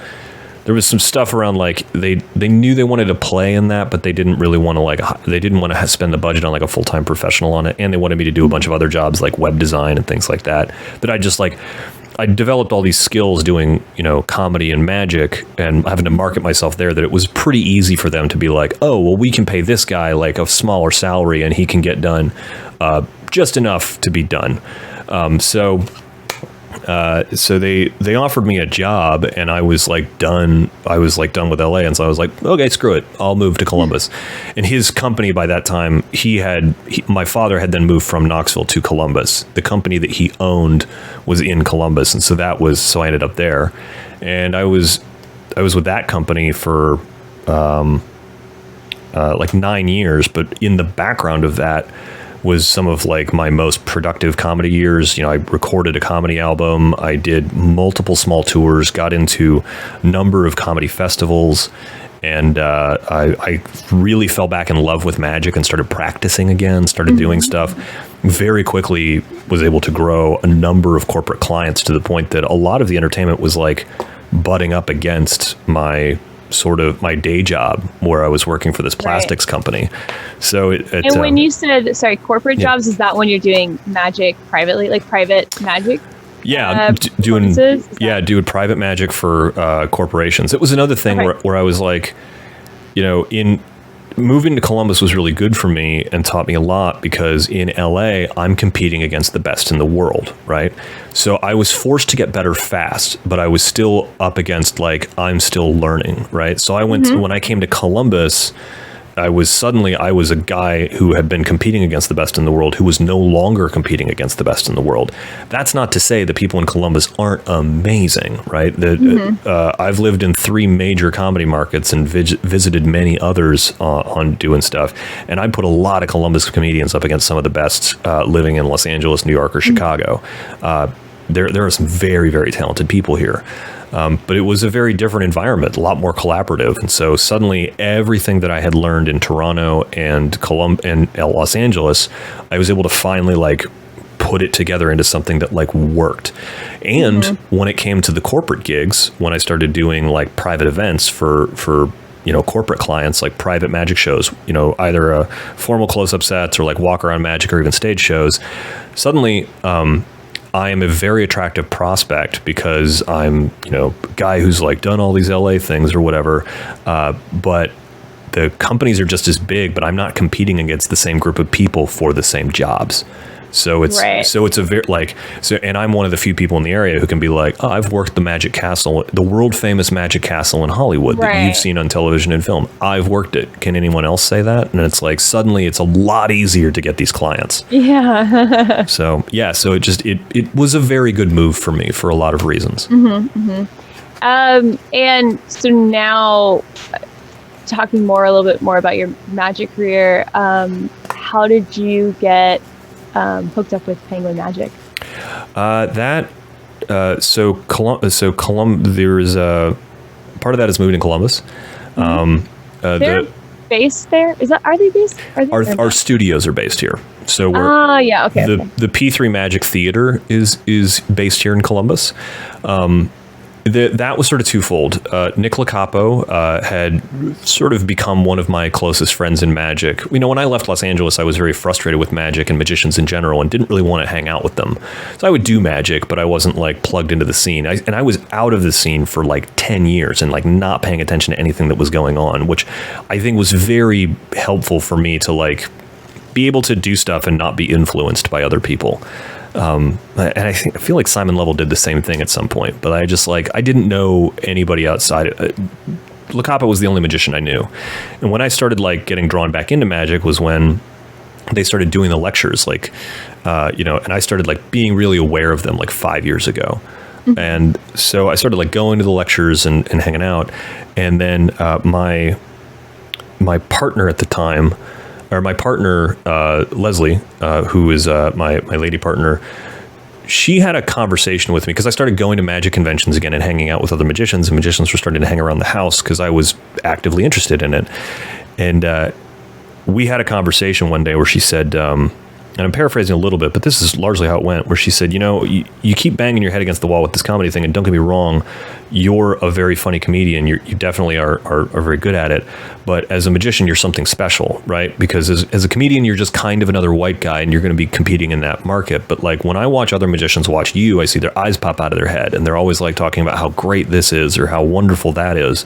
There was some stuff around like they knew they wanted to play in that, but they didn't really want to they didn't want to spend the budget on like a full-time professional on it, and they wanted me to do a bunch of other jobs like web design and things like that. That I just like I developed all these skills doing comedy and magic and having to market myself there, that it was pretty easy for them to be like, oh well, we can pay this guy like a smaller salary and he can get done just enough to be done. So they offered me a job and I was like done. I was like done with LA. And so I was like, okay, screw it. I'll move to Columbus. And his company by that time, my father had then moved from Knoxville to Columbus. The company that he owned was in Columbus. And so I ended up there, and I was with that company for, like 9 years, but in the background of that was some of like my most productive comedy years. I recorded a comedy album. I did multiple small tours, got into a number of comedy festivals, And I really fell back in love with Magic and started practicing again, started doing stuff. Very quickly was able to grow a number of corporate clients to the point that a lot of the entertainment was like butting up against my day job where I was working for this plastics company. So and when you said, sorry, corporate jobs, is that when you're doing Magic privately, like private Magic? Yeah, doing private Magic for corporations. It was another thing where I was like, in moving to Columbus was really good for me and taught me a lot, because in LA, I'm competing against the best in the world, right? So I was forced to get better fast, but I was still up against, like, I'm still learning, right? So I went when I came to Columbus, I was a guy who had been competing against the best in the world, who was no longer competing against the best in the world. That's not to say the people in Columbus aren't amazing, right? I've lived in 3 major comedy markets and visited many others on doing stuff. And I put a lot of Columbus comedians up against some of the best living in Los Angeles, New York, or Chicago. There are some very, very talented people here. But it was a very different environment, a lot more collaborative. And so suddenly everything that I had learned in Toronto and Los Angeles, I was able to finally like put it together into something that like worked. And when it came to the corporate gigs, when I started doing like private events for corporate clients, like private Magic shows, either formal close-up sets or like walk around Magic or even stage shows, suddenly, I am a very attractive prospect because I'm, a guy who's like done all these LA things or whatever. But the companies are just as big, but I'm not competing against the same group of people for the same jobs. So it's a very and I'm one of the few people in the area who can be like, oh, I've worked the Magic Castle, the world famous Magic Castle in Hollywood that you've seen on television and film. I've worked it. Can anyone else say that? And it's like, suddenly it's a lot easier to get these clients. Yeah. So it was a very good move for me for a lot of reasons. And so now talking a little bit more about your Magic career, how did you get hooked up with Penguin Magic? There is a part of that is moving to Columbus. They're based there. Are they based? Our studios are based here. So the P3 Magic Theater is based here in Columbus. That was sort of twofold. Nick Locapo had sort of become one of my closest friends in Magic. When I left Los Angeles, I was very frustrated with Magic and magicians in general and didn't really want to hang out with them. So I would do Magic, but I wasn't like plugged into the scene. I was out of the scene for like 10 years and like not paying attention to anything that was going on, which I think was very helpful for me to like be able to do stuff and not be influenced by other people. And I feel like Simon Lovell did the same thing at some point, but I didn't know anybody outside. Locapo was the only magician I knew. And when I started like getting drawn back into Magic was when they started doing the lectures, and I started like being really aware of them like 5 years ago. And so I started like going to the lectures and hanging out. And then my partner at the time, or my partner, Leslie, who is my lady partner, she had a conversation with me because I started going to Magic conventions again and hanging out with other magicians, and magicians were starting to hang around the house because I was actively interested in it. And we had a conversation one day where she said, and I'm paraphrasing a little bit, but this is largely how it went, where she said, you keep banging your head against the wall with this comedy thing, and don't get me wrong, you're a very funny comedian. You definitely are very good at it. But as a magician, you're something special, right? Because as a comedian, you're just kind of another white guy, and you're going to be competing in that market. But like when I watch other magicians watch you, I see their eyes pop out of their head, and they're always like talking about how great this is or how wonderful that is.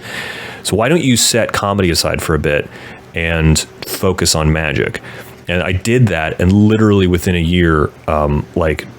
So why don't you set comedy aside for a bit and focus on Magic? And I did that, and literally within a year,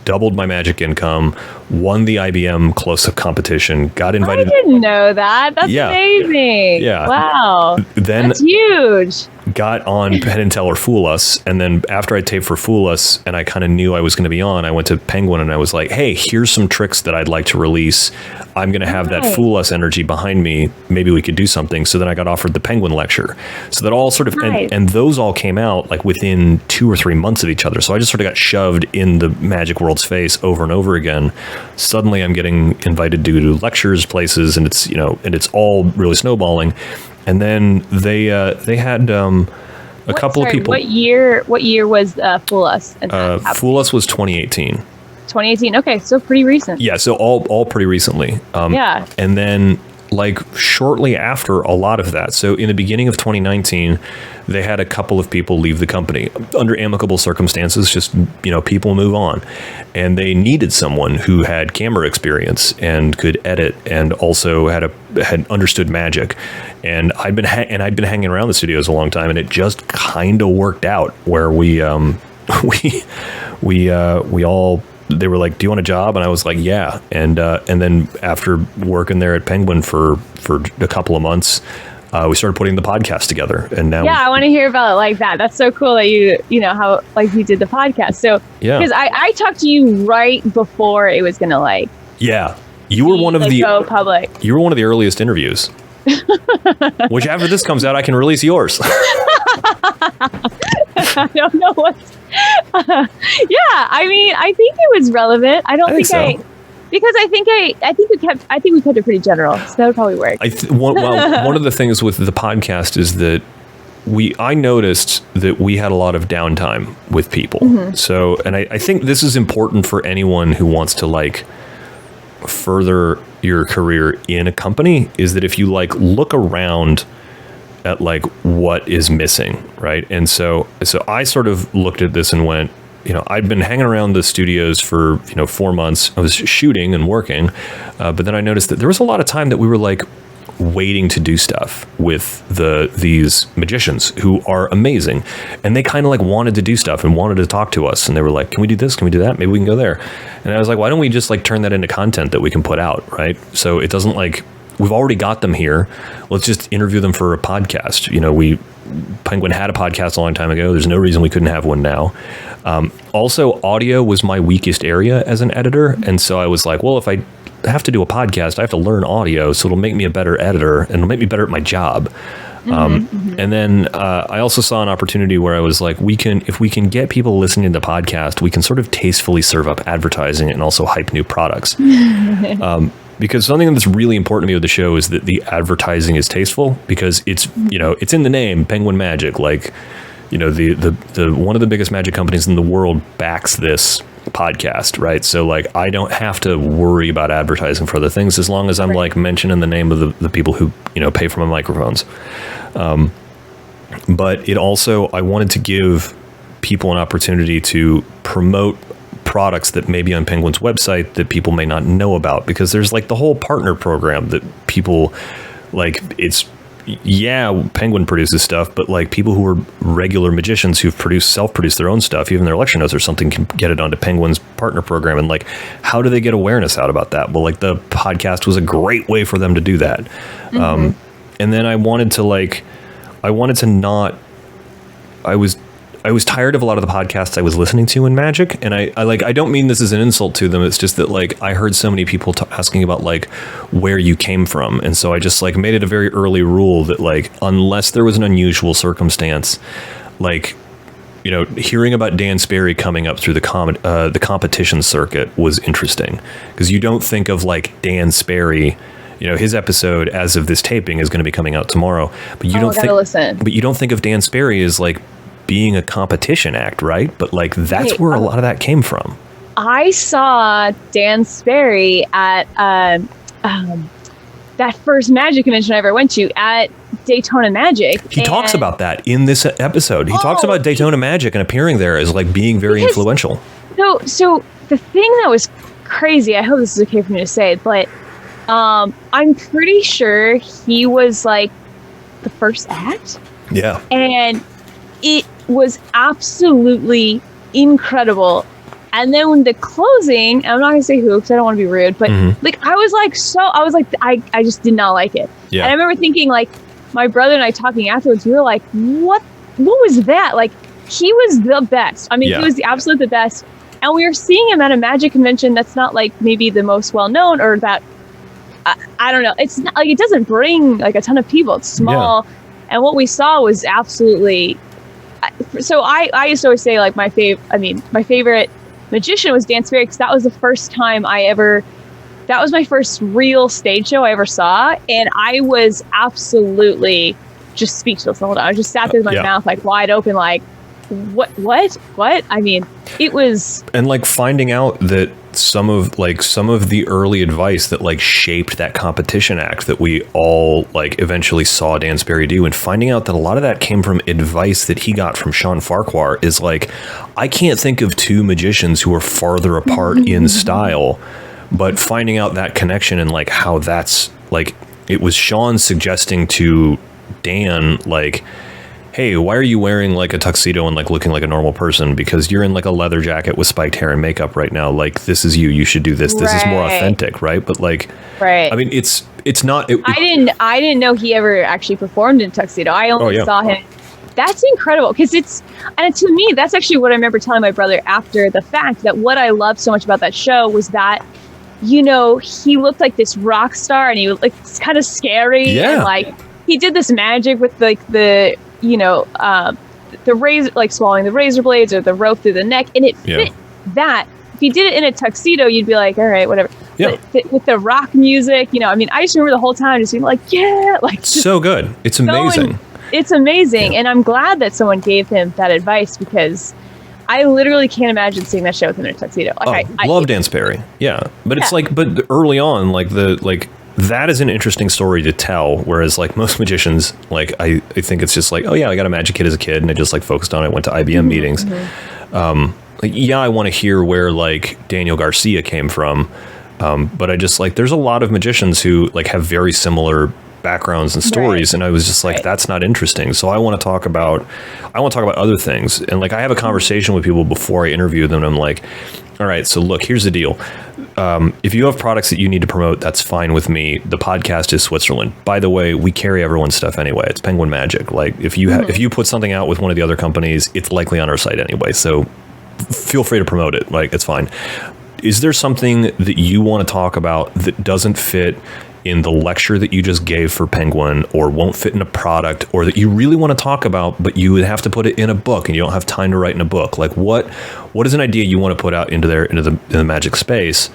doubled my Magic income, won the IBM close-up competition, got invited. I didn't know that. That's amazing. Yeah. Wow. Then that's huge. Got on Penn and Teller Fool Us, and then after I taped for Fool Us, and I kind of knew I was going to be on, I went to Penguin and I was like, hey, here's some tricks that I'd like to release. I'm going to have that Fool Us energy behind me. Maybe we could do something. So then I got offered the Penguin lecture. So that all sort of, and those all came out like within 2 or 3 months of each other. So I just sort of got shoved in the Magic world's face over and over again. Suddenly I'm getting invited to do lectures, places, and it's all really snowballing. And then they had a couple of people. What year was Fool Us? Fool Us was 2018. 2018. Okay, so pretty recent. Yeah, so all pretty recently. Yeah. And then like shortly after a lot of that. So in the beginning of 2019, they had a couple of people leave the company under amicable circumstances, just, people move on. And they needed someone who had camera experience and could edit and also had understood magic. And I'd been hanging around the studios a long time, and it just kind of worked out where we all, they were like, "Do you want a job?" And I was like, "Yeah." And then after working there at Penguin for a couple of months, we started putting the podcast together. And now, I want to hear about it like that. That's so cool that you how like you did the podcast. So because I talked to you right before it was gonna you were one of the go public. You were one of the earliest interviews. Which after this comes out, I can release yours. I don't know what. I mean, I think it was relevant. I think so. Because I think we kept it pretty general, so that would probably work. One of the things with the podcast is that I noticed that we had a lot of downtime with people. Mm-hmm. So, and I think this is important for anyone who wants to like further your career in a company, is that if you like look around at like what is missing, right? And so I sort of looked at this and went, I'd been hanging around the studios for 4 months. I was shooting and working, but then I noticed that there was a lot of time that we were like waiting to do stuff with these magicians who are amazing, and they kind of like wanted to do stuff and wanted to talk to us, and they were like, "Can we do this? Can we do that? Maybe we can go there." And I was like, "Why don't we just like turn that into content that we can put out, right? So it doesn't like." We've already got them here. Let's just interview them for a podcast. Penguin had a podcast a long time ago. There's no reason we couldn't have one now. Also, audio was my weakest area as an editor. And so I was like, well, if I have to do a podcast, I have to learn audio. So it'll make me a better editor and it'll make me better at my job. And then I also saw an opportunity where I was like, if we can get people listening to the podcast, we can sort of tastefully serve up advertising and also hype new products. Because something that's really important to me with the show is that the advertising is tasteful, because it's in the name, Penguin Magic. Like, the one of the biggest magic companies in the world backs this podcast, right? So like, I don't have to worry about advertising for other things as long as I'm like mentioning the name of the people who pay for my microphones. But it also, I wanted to give people an opportunity to promote products that may be on Penguin's website that people may not know about, because there's like the whole partner program that people like. It's Penguin produces stuff, but like people who are regular magicians who've self-produced their own stuff, even their lecture notes or something, can get it onto Penguin's partner program. And like, how do they get awareness out about that? Well, like the podcast was a great way for them to do that. Mm-hmm. And then I was tired of a lot of the podcasts I was listening to in Magic, and I don't mean this as an insult to them. It's just that like I heard so many people asking about like where you came from, and so I just like made it a very early rule that like, unless there was an unusual circumstance, like hearing about Dan Sperry coming up through the competition circuit was interesting, because you don't think of like Dan Sperry. His episode as of this taping is going to be coming out tomorrow, but you don't think of Dan Sperry as like being a competition act, right? But like that's where a lot of that came from. I saw Dan Sperry at that first magic convention I ever went to at Daytona Magic. He talks about that in this episode. He talks about Daytona Magic and appearing there as like being very influential. So the thing that was crazy, I hope this is okay for me to say, but I'm pretty sure he was like the first act. Yeah. And it was absolutely incredible. And then when the closing, I'm not gonna say who because I don't want to be rude, but like I just did not like it. Yeah. And I remember thinking, like, my brother and I talking afterwards, we were like, what was that? Like, he was the best. I mean, he was the absolute the best. And we were seeing him at a magic convention that's not like maybe the most well known, or that I don't know. It's not like, it doesn't bring like a ton of people. It's small. And what we saw was absolutely. So I used to always say like my favorite magician was Dan Sperry, because that was the first time I ever that was my first real stage show I ever saw. And I was absolutely just speechless the whole time. I just sat there with my mouth like wide open, like, what? I mean, it was. And like finding out that some of the early advice that like shaped that competition act that we all like eventually saw Dan Sperry do, and finding out that a lot of that came from advice that he got from Sean Farquhar is like, I can't think of two magicians who are farther apart in style, but finding out that connection and like how that's like, it was Sean suggesting to Dan, like, hey, why are you wearing like a tuxedo and like looking like a normal person? Because you're in like a leather jacket with spiked hair and makeup right now. Like, this is you. You should do this. This is more authentic, right? But like, I mean, it's not. I didn't know he ever actually performed in tuxedo. I only saw him. That's incredible because and to me, that's actually what I remember telling my brother after the fact, that what I loved so much about that show was that, you know, he looked like this rock star and he was like kind of scary. Yeah. And like he did this magic with like the razor, like swallowing the razor blades or the rope through the neck, and it fit that. If you did it in a tuxedo, you'd be like, all right, whatever. Yeah. But with the rock music, you know, I mean, I just remember the whole time just being like, like so good. It's amazing. It's amazing, and I'm glad that someone gave him that advice because I literally can't imagine seeing that show with him in a tuxedo. Like, I love Dan Sperry. Yeah, but it's like, but early on, like that is an interesting story to tell. Whereas like most magicians, like I think it's just like, oh yeah, I got a magic kit as a kid and I just like focused on it, went to IBM meetings. Like, yeah, I want to hear where like Daniel Garcia came from. But I just like, there's a lot of magicians who like have very similar backgrounds and stories. And I was just like, that's not interesting. So I want to talk about other things. And like, I have a conversation with people before I interview them. And I'm like, all right, so look, here's the deal. If you have products that you need to promote, that's fine with me. The podcast is Switzerland. By the way, we carry everyone's stuff anyway. It's Penguin Magic. Like if you put something out with one of the other companies, it's likely on our site anyway. So feel free to promote it. Like, it's fine. Is there something that you want to talk about that doesn't fit in the lecture that you just gave for Penguin, or won't fit in a product, or that you really want to talk about, but you would have to put it in a book and you don't have time to write in a book? Like what is an idea you want to put out into the magic space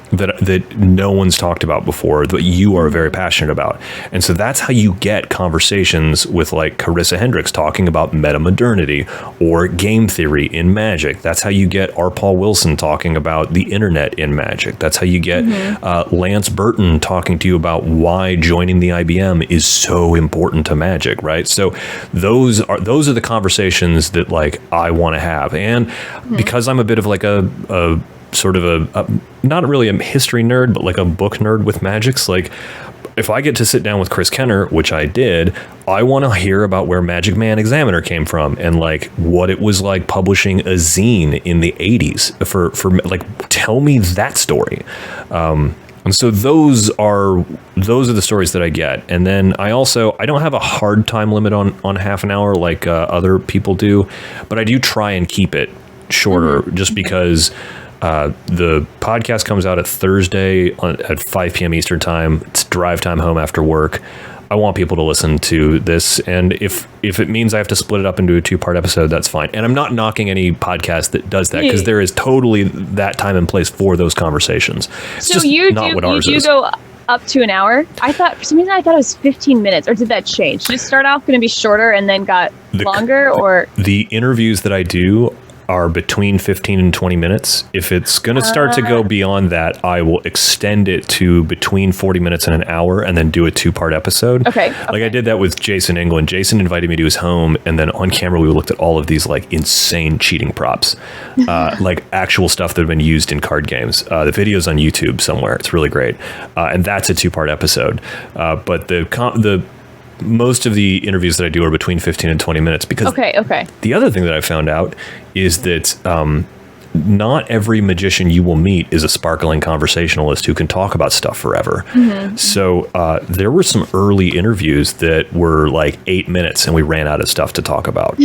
that no one's talked about before, that you are very passionate about? And so that's how you get conversations with like Carissa Hendricks talking about meta-modernity or game theory in Magic. That's how you get R. Paul Wilson talking about the internet in Magic. That's how you get Lance Burton talking to you about why joining the IBM is so important to Magic, right? So those are the conversations that like I want to have. And because I'm a bit of like a sort of a not really a history nerd, but like a book nerd with Magics, like if I get to sit down with Chris Kenner, which I did, I want to hear about where Magic Man Examiner came from and like what it was like publishing a zine in the 80s for like, tell me that story. And so those are the stories that I get. And then I don't have a hard time limit on half an hour like other people do, but I do try and keep it shorter just because the podcast comes out at Thursday at 5 p.m. Eastern time. It's drive time home after work. I want people to listen to this. And if it means I have to split it up into a 2-part episode, that's fine. And I'm not knocking any podcast that does that, because there is totally that time and place for those conversations. It's so you go up to an hour? I thought, for some reason, it was 15 minutes. Or did that change? Did it start off going to be shorter and then got longer? Or the interviews that I do are between 15 and 20 minutes. If it's going to start to go beyond that, I will extend it to between 40 minutes and an hour and then do a 2-part episode. Okay. Like I did that with Jason England. Jason invited me to his home, and then on camera we looked at all of these like insane cheating props, like actual stuff that have been used in card games. The video's on YouTube somewhere. It's really great. And that's a 2-part episode. But the most of the interviews that I do are between 15 and 20 minutes because the other thing that I found out is that not every magician you will meet is a sparkling conversationalist who can talk about stuff forever. So there were some early interviews that were like 8 minutes and we ran out of stuff to talk about.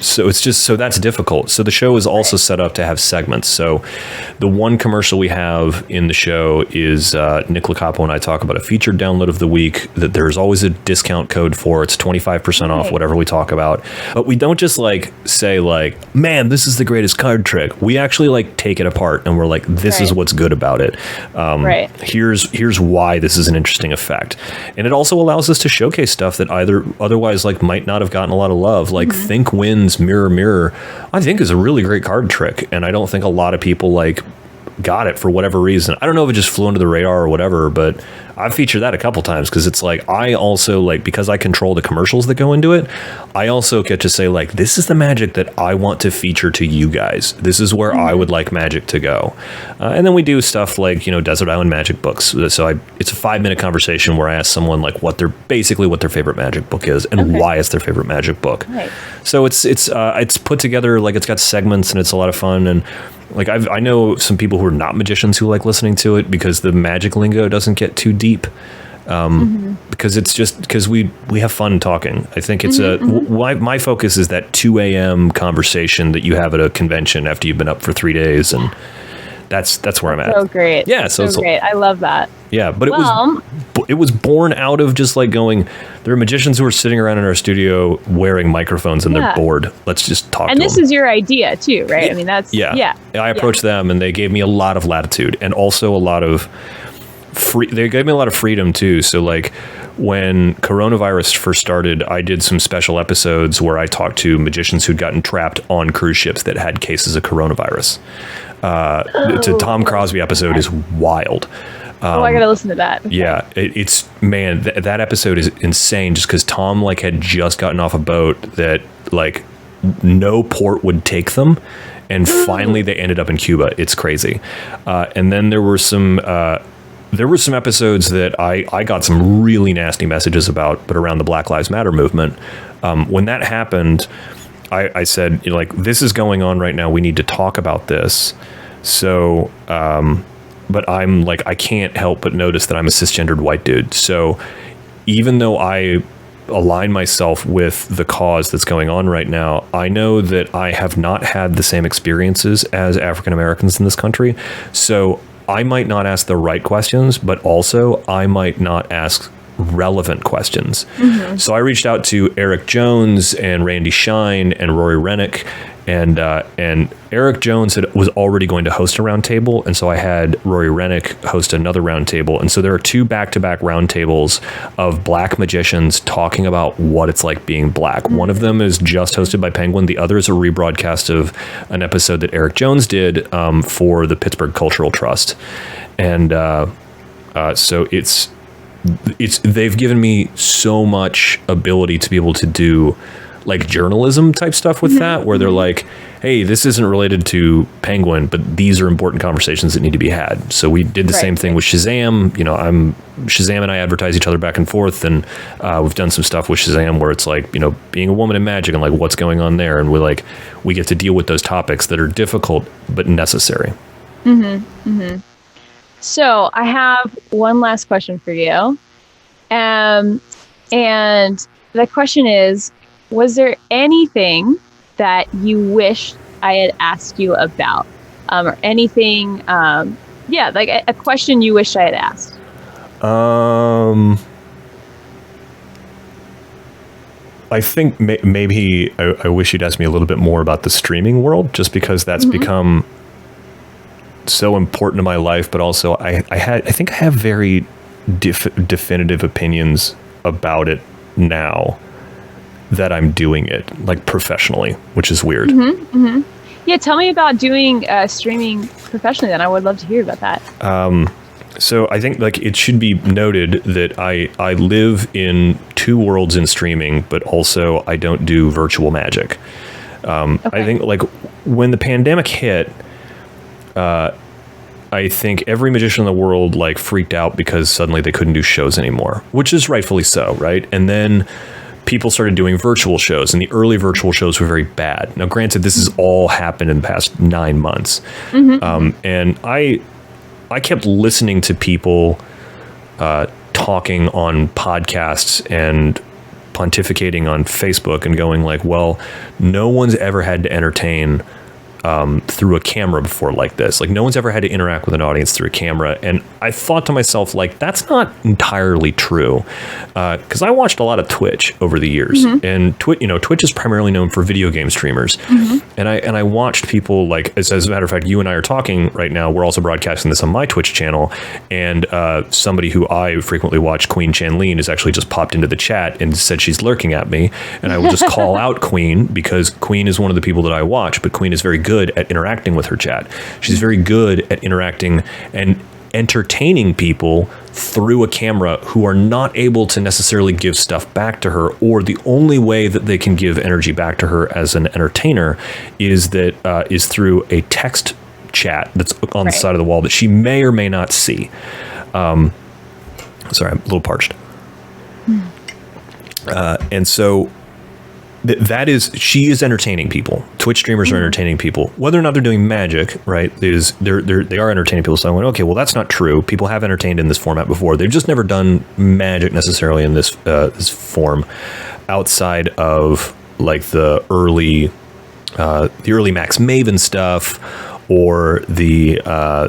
So that's difficult. So the show is also set up to have segments. So the one commercial we have in the show is Nick Lacapo and I talk about a featured download of the week that there's always a discount code for. It's 25% off whatever we talk about. But we don't just like say like, man, this is the greatest card trick. like, we actually like take it apart and we're like, this is what's good about it. Here's why this is an interesting effect. And it also allows us to showcase stuff that otherwise like might not have gotten a lot of love. Like Think Wins Mirror Mirror, I think is a really great card trick. And I don't think a lot of people like got it for whatever reason. I don't know if it just flew under the radar or whatever, but I've featured that a couple times because it's like, I also like, because I control the commercials that go into it, I also get to say like, this is the magic that I want to feature to you guys. This is where I would like magic to go. And then we do stuff like, Desert Island Magic books. So it's a 5-minute conversation where I ask someone like what their favorite magic book is and why it's their favorite magic book. Right. So it's put together, like it's got segments and it's a lot of fun. And like I know some people who are not magicians who like listening to it because the magic lingo doesn't get too deep. Because we have fun talking. I think it's my focus is that 2 a.m. conversation that you have at a convention after you've been up for 3 days, and that's where I'm at. So great. Yeah, so it's great. I love that. Yeah, but it was born out of just like going, there are magicians who are sitting around in our studio wearing microphones and they're bored. Let's just talk to them. And this is your idea too, right? I mean, that's I approached them and they gave me a lot of latitude and also a lot of they gave me a lot of freedom too. So like when coronavirus first started, I did some special episodes where I talked to magicians who'd gotten trapped on cruise ships that had cases of coronavirus. The Tom Crosby episode is wild. I gotta listen to that. Okay. Yeah, it's man, that episode is insane. Just because Tom like had just gotten off a boat that like no port would take them, and finally they ended up in Cuba. It's crazy. And then there were some episodes that I got some really nasty messages about, but around the Black Lives Matter movement. When that happened, I said, this is going on right now. We need to talk about this. So, but I'm like, I can't help but notice that I'm a cisgendered white dude. So even though I align myself with the cause that's going on right now, I know that I have not had the same experiences as African Americans in this country. So I might not ask the right questions, but also I might not ask relevant questions. So I reached out to Erik Jones and Randy Shine and Rory Rennick, and Erik Jones was already going to host a roundtable, and so I had Rory Rennick host another roundtable. And so there are 2 back-to-back roundtables of black magicians talking about what it's like being black. One of them is just hosted by Penguin. The other is a rebroadcast of an episode that Erik Jones did for the Pittsburgh Cultural Trust. And so they've given me so much ability to be able to do like journalism type stuff with that, where they're like, hey, this isn't related to Penguin, but these are important conversations that need to be had. So we did the same thing with Shazam. Shazam and I advertise each other back and forth, and we've done some stuff with Shazam where it's like, being a woman in magic and like what's going on there. And we get to deal with those topics that are difficult, but necessary. So I have one last question for you. And the question is, was there anything that you wish I had asked you about? Or anything, like a question you wish I had asked? I think maybe I wish you'd ask me a little bit more about the streaming world, just because that's become so important to my life, but also I think I have very definitive opinions about it now that I'm doing it like professionally, which is weird. Yeah, tell me about doing streaming professionally then. I would love to hear about that. So I think like it should be noted that I live in 2 worlds in streaming, but also I don't do virtual magic. I think like when the pandemic hit, I think every magician in the world like freaked out because suddenly they couldn't do shows anymore, which is rightfully so, right? And then people started doing virtual shows, and the early virtual shows were very bad. Now, granted, this has all happened in the past 9 months. And I kept listening to people talking on podcasts and pontificating on Facebook and going like, well, no one's ever had to entertain through a camera before like this. Like no one's ever had to interact with an audience through a camera. And I thought to myself, like, that's not entirely true. Because I watched a lot of Twitch over the years, and Twitch is primarily known for video game streamers. And I watched people like, as a matter of fact, you and I are talking right now. We're also broadcasting this on my Twitch channel, and somebody who I frequently watch, Queen Chanleen, has actually just popped into the chat and said she's lurking at me, and I will just call out Queen because Queen is one of the people that I watch, but Queen is very good at interacting with her chat. She's very good at interacting and entertaining people through a camera who are not able to necessarily give stuff back to her, or the only way that they can give energy back to her as an entertainer is through a text chat that's on the side of the wall that she may or may not see. Sorry, I'm a little parched. And so she is entertaining people. Twitch streamers are entertaining people, whether or not they're doing magic, right? They are entertaining people. So I went, okay, well, that's not true. People have entertained in this format before. They've just never done magic necessarily in this form, outside of like the early Max Maven stuff, or the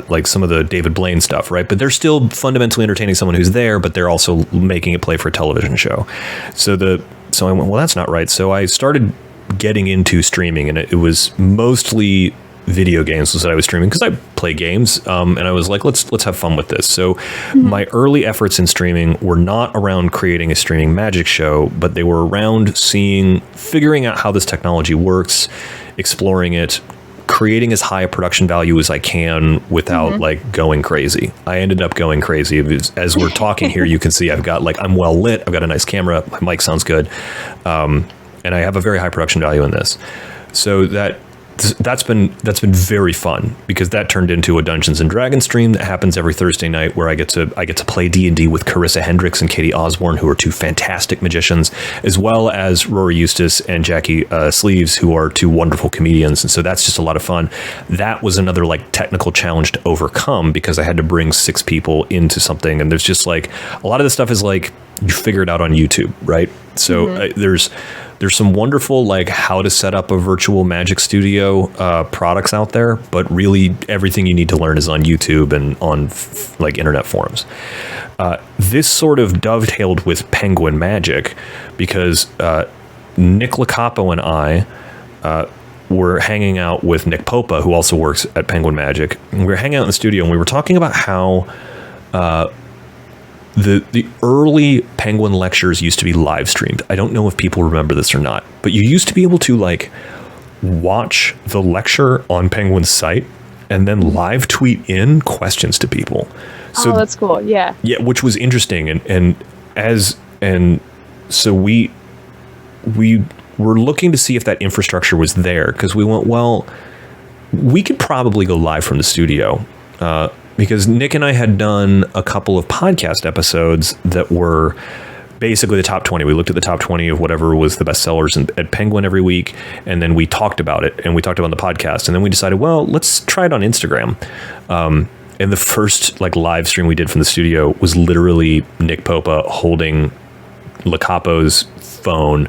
like some of the David Blaine stuff, right? But they're still fundamentally entertaining someone who's there, but they're also making it play for a television show. So I went, well, that's not right. So I started getting into streaming, and it was mostly video games that I was streaming because I play games, and I was like, let's have fun with this. So my early efforts in streaming were not around creating a streaming magic show, but they were around figuring out how this technology works, exploring it, creating as high a production value as I can without like going crazy. I ended up going crazy. As we're talking here, you can see I'm well lit. I've got a nice camera. My mic sounds good. And I have a very high production value in this. So that's been very fun, because that turned into a Dungeons and Dragons stream that happens every Thursday night, where I get to play D&D with Carissa Hendricks and Katie Osborne, who are two fantastic magicians, as well as Rory Eustace and Jackie Sleeves, who are two wonderful comedians. And so that's just a lot of fun. That was another like technical challenge to overcome, because I had to bring 6 people into something, and there's just like a lot of this stuff is like you figure it out on YouTube, right? So there's some wonderful like how to set up a virtual magic studio products out there, but really everything you need to learn is on YouTube and on like internet forums. This sort of dovetailed with Penguin Magic, because Nick Lacapo and I were hanging out with Nick Popa, who also works at Penguin Magic. And we were hanging out in the studio, and we were talking about how the early Penguin lectures used to be live streamed. I don't know if people remember this or not, but you used to be able to like watch the lecture on Penguin's site and then live tweet in questions to people. So that's cool. Yeah. Yeah, which was interesting. So we were looking to see if that infrastructure was there, because we went, well, we could probably go live from the studio. Because Nick and I had done a couple of podcast episodes that were basically the top 20. We looked at the top 20 of whatever was the best sellers at Penguin every week, and then we talked about it, and we talked about the podcast, and then we decided, well, let's try it on Instagram. And the first like live stream we did from the studio was literally Nick Popa holding Lacapo's phone,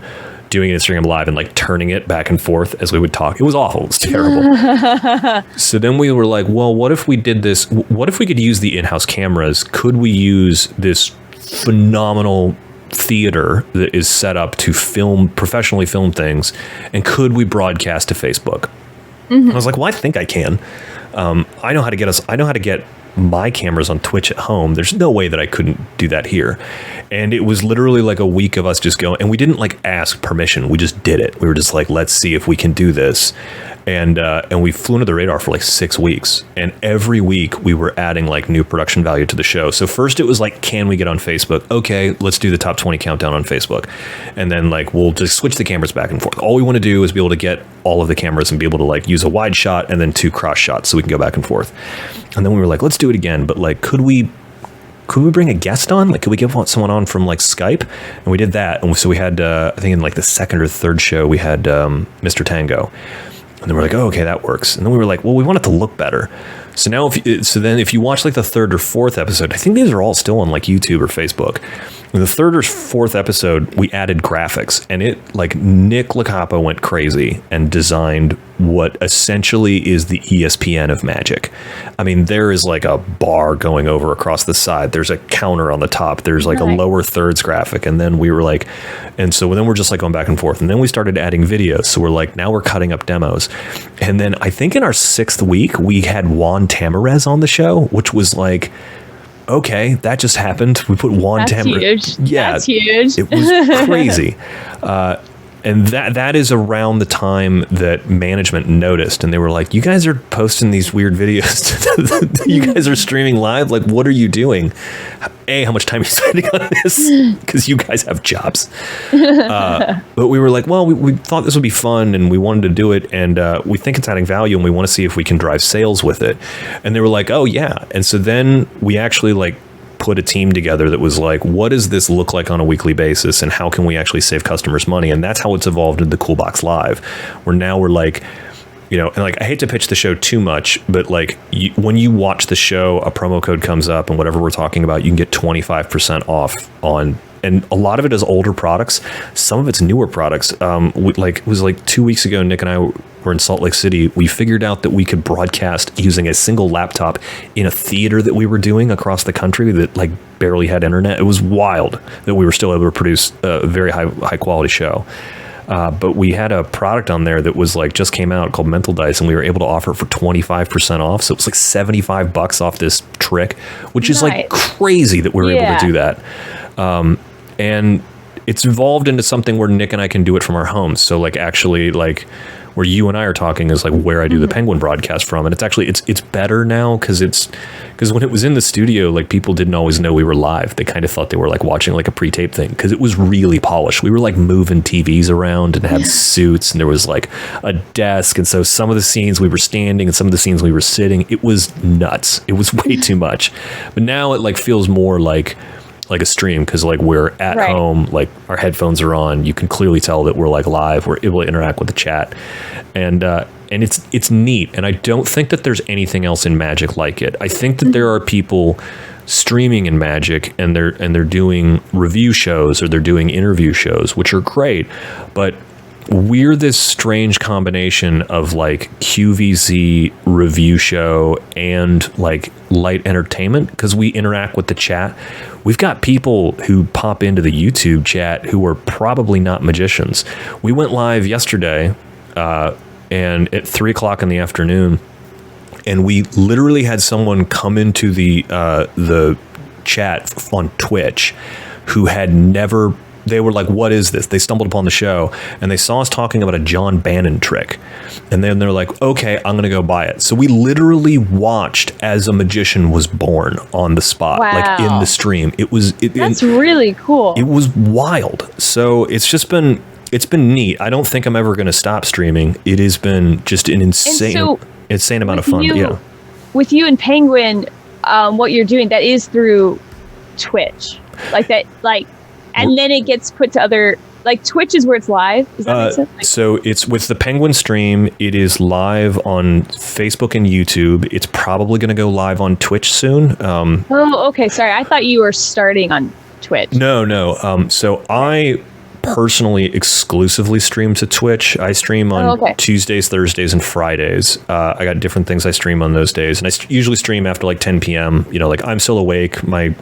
doing an Instagram live and like turning it back and forth as we would talk. It was awful. It was terrible. So then we were like, well, what if we did this? What if we could use the in-house cameras? Could we use this phenomenal theater that is set up to professionally film things? And could we broadcast to Facebook? I was like, well, I think I can. I know how to get my cameras on Twitch at home. There's no way that I couldn't do that here. And it was literally like a week of us just going, and we didn't like ask permission. We just did it. We were just like, let's see if we can do this. And we flew under the radar for like 6 weeks. And every week we were adding like new production value to the show. So first it was like, can we get on Facebook? Okay, let's do the top 20 countdown on Facebook. And then like, we'll just switch the cameras back and forth. All we want to do is be able to get all of the cameras and be able to like use a wide shot and then 2 cross shots so we can go back and forth. And then we were like, let's do it again. But like, could we bring a guest on? Like, could we get someone on from like Skype? And we did that. And so we had, I think in like the second or third show, we had Mr. Tango. And then we're like, oh, okay, that works. And then we were like, well, we want it to look better. So now, if you watch like the third or fourth episode, I think these are all still on like YouTube or Facebook. In the third or fourth episode, we added graphics, and it like Nick Lacapo went crazy and designed what essentially is the ESPN of Magic. I mean, there is like a bar going over across the side. There's a counter on the top. There's like a lower thirds graphic. And then we were like, and so then we're just like going back and forth. And then we started adding videos. So we're like, now we're cutting up demos. And then I think in our 6th week, we had Juan Tamarez on the show, which was like, okay, that just happened. We put Juan Tamarez. Huge. Yeah, that's huge. It was crazy. And that is around the time that management noticed, and they were like, you guys are posting these weird videos. You guys are streaming live. Like, what are you doing? How much time are you spending on this? Because you guys have jobs. But we were like, well, we thought this would be fun, and we wanted to do it, and we think it's adding value, and we want to see if we can drive sales with it. And they were like, oh, yeah. And so then we actually like put a team together that was like, what does this look like on a weekly basis, and how can we actually save customers money? And that's how it's evolved into Cool Box Live, where now we're like, you know, and like, I hate to pitch the show too much, but like when you watch the show, a promo code comes up, and whatever we're talking about, you can get 25% off on. And a lot of it is older products. Some of it's newer products. It was like 2 weeks ago, Nick and I were in Salt Lake City. We figured out that we could broadcast using a single laptop in a theater that we were doing across the country that like barely had internet. It was wild that we were still able to produce a very high quality show. But we had a product on there that was like just came out called Mental Dice, and we were able to offer it for 25% off. So it was like $75 off this trick, which is like crazy that we were able to do that. And it's evolved into something where Nick and I can do it from our homes. So like actually like where you and I are talking is like where I do the Penguin broadcast from. And it's actually, it's better now because when it was in the studio, like people didn't always know we were live. They kind of thought they were like watching like a pre-tape thing because it was really polished. We were like moving TVs around and had suits, and there was like a desk. And so some of the scenes we were standing and some of the scenes we were sitting, it was nuts. It was way too much. But now it like feels more like a stream because like we're at home, like our headphones are on, you can clearly tell that we're like live, we're able to interact with the chat, and it's neat. And I don't think that there's anything else in Magic like it. I think that there are people streaming in Magic and they're doing review shows or they're doing interview shows, which are great, but we're this strange combination of like QVZ review show and like light entertainment because we interact with the chat. We've got people who pop into the YouTube chat who are probably not magicians. We went live yesterday and at 3:00 in the afternoon, and we literally had someone come into the chat on Twitch who had never. They were like, what is this? They stumbled upon the show and they saw us talking about a John Bannon trick. And then they're like, okay, I'm going to go buy it. So we literally watched as a magician was born on the spot, like in the stream. That's really cool. It was wild. So it's been neat. I don't think I'm ever going to stop streaming. It has been just an insane amount of fun. With you and Penguin, what you're doing, that is through Twitch. Like that, like, and then it gets put to other, like Twitch is where it's live. Does that make sense? Like, so it's with the Penguin stream. It is live on Facebook and YouTube. It's probably going to go live on Twitch soon. Okay. Sorry. I thought you were starting on Twitch. No. So I personally exclusively stream to Twitch. I stream on Tuesdays, Thursdays, and Fridays. I got different things I stream on those days, and I usually stream after like 10 p.m. You know, like I'm still awake. My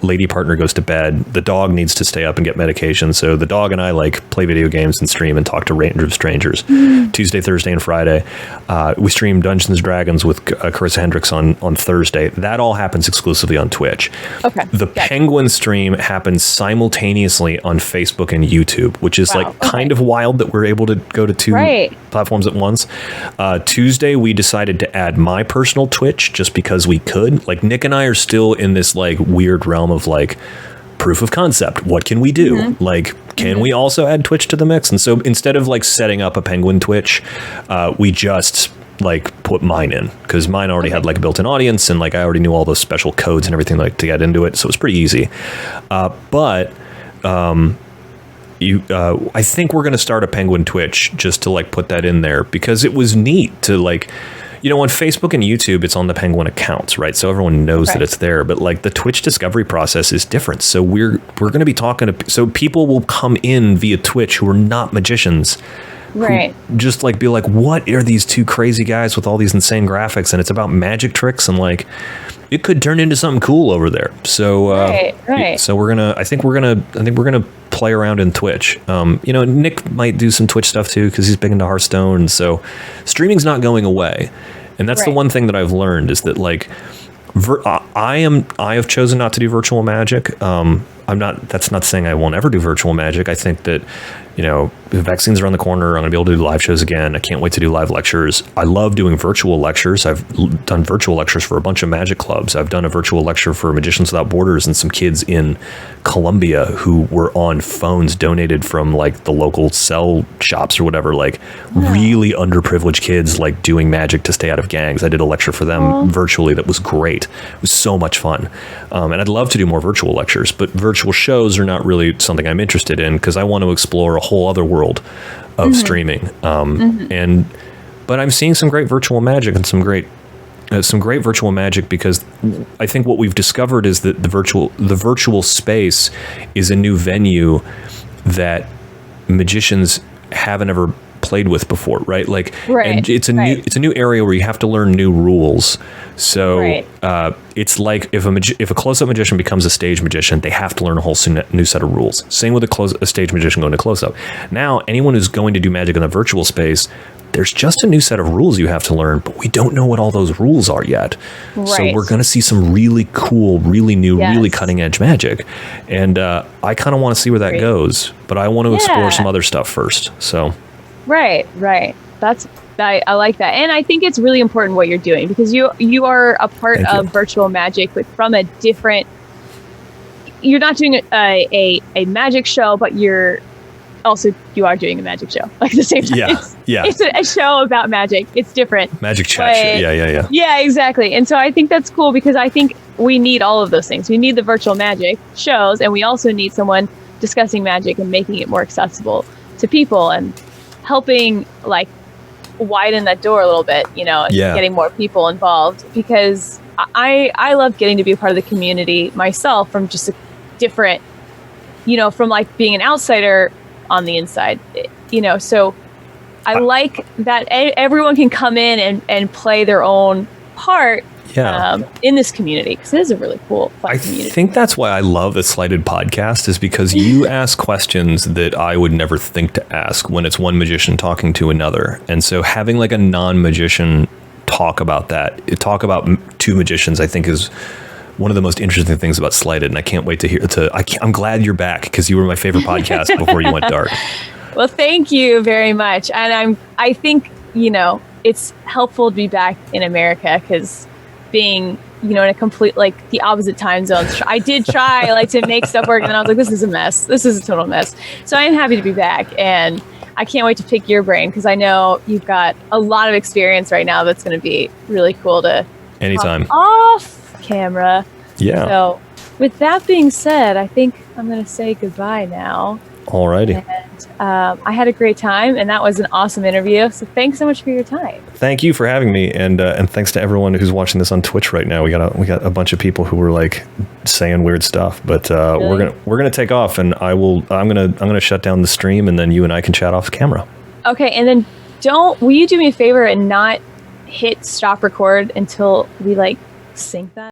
lady partner goes to bed. The dog needs to stay up and get medication, so the dog and I like play video games and stream and talk to random strangers. Tuesday, Thursday, and Friday. We stream Dungeons & Dragons with Carissa Hendricks on Thursday. That all happens exclusively on Twitch. The Penguin stream happens simultaneously on Facebook and YouTube, which is kind of wild that we're able to go to two platforms at once. Tuesday, we decided to add my personal Twitch just because we could. Like Nick and I are still in this like weird realm of like proof of concept. What can we do? Like, can we also add Twitch to the mix? And so instead of like setting up a Penguin Twitch, we just like put mine in because mine already had like a built-in audience, and like I already knew all those special codes and everything like to get into it. So it was pretty easy. I think we're going to start a Penguin Twitch just to like put that in there because it was neat to like, you know, on Facebook and YouTube, it's on the Penguin accounts, right? So everyone knows that it's there, but like the Twitch discovery process is different. So we're going to be talking to, so people will come in via Twitch who are not magicians Right. just like be like, what are these two crazy guys with all these insane graphics? And it's about magic tricks, and like it could turn into something cool over there. So right. so I think we're gonna play around in Twitch. Nick might do some Twitch stuff too because he's big into Hearthstone. So streaming's not going away, and that's the one thing that I've learned is that like I have chosen not to do virtual magic. That's not saying I won't ever do virtual magic. I think that, the vaccines are on the corner. I'm going to be able to do live shows again. I can't wait to do live lectures. I love doing virtual lectures. I've done virtual lectures for a bunch of magic clubs. I've done a virtual lecture for Magicians Without Borders and some kids in Colombia who were on phones donated from like the local cell shops or whatever, like really underprivileged kids like doing magic to stay out of gangs. I did a lecture for them virtually that was great. It was so much fun. And I'd love to do more virtual lectures, but virtual shows are not really something I'm interested in because I want to explore a whole other world of streaming. But I'm seeing some great virtual magic and some great virtual magic because I think what we've discovered is that the virtual space is a new venue that magicians haven't ever played with before, right? Like, and it's a new area where you have to learn new rules. So it's like if a close-up magician becomes a stage magician, they have to learn a whole new set of rules. Same with a stage magician going to close-up. Now, anyone who's going to do magic in the virtual space, there's just a new set of rules you have to learn, but we don't know what all those rules are yet. So we're going to see some really cool, really new, really cutting-edge magic. And I kind of want to see where that goes, but I want to explore some other stuff first. So. Right. I like that. And I think it's really important what you're doing because you are a part of virtual magic, but from a different, you're not doing a magic show, but you are doing a magic show like at the same time. It's a show about magic. It's different. Magic chat. Yeah, exactly. And so I think that's cool because I think we need all of those things. We need the virtual magic shows, and we also need someone discussing magic and making it more accessible to people and helping like widen that door a little bit, getting more people involved because I love getting to be a part of the community myself from just a different, from like being an outsider on the inside, so I like that everyone can come in and play their own part in this community because it is a really cool fun community. I think that's why I love the Slighted podcast is because you ask questions that I would never think to ask when it's one magician talking to another. And so having like a non-magician talk about two magicians, I think is one of the most interesting things about Slighted. And I can't wait to hear I'm glad you're back because you were my favorite podcast before you went dark. Well, thank you very much. And I think, it's helpful to be back in America because being, in a complete, like the opposite time zones. I did try like to make stuff work and then I was like, this is a mess. This is a total mess. So I am happy to be back and I can't wait to pick your brain because I know you've got a lot of experience right now that's going to be really cool to anytime off camera. Yeah. So with that being said, I think I'm going to say goodbye now. Alrighty. And I had a great time, and that was an awesome interview. So thanks so much for your time. Thank you for having me, and thanks to everyone who's watching this on Twitch right now. We got a bunch of people who were like saying weird stuff, but really? we're gonna take off, and I'm gonna shut down the stream, and then you and I can chat off camera. Okay, and then will you do me a favor and not hit stop record until we like sync that?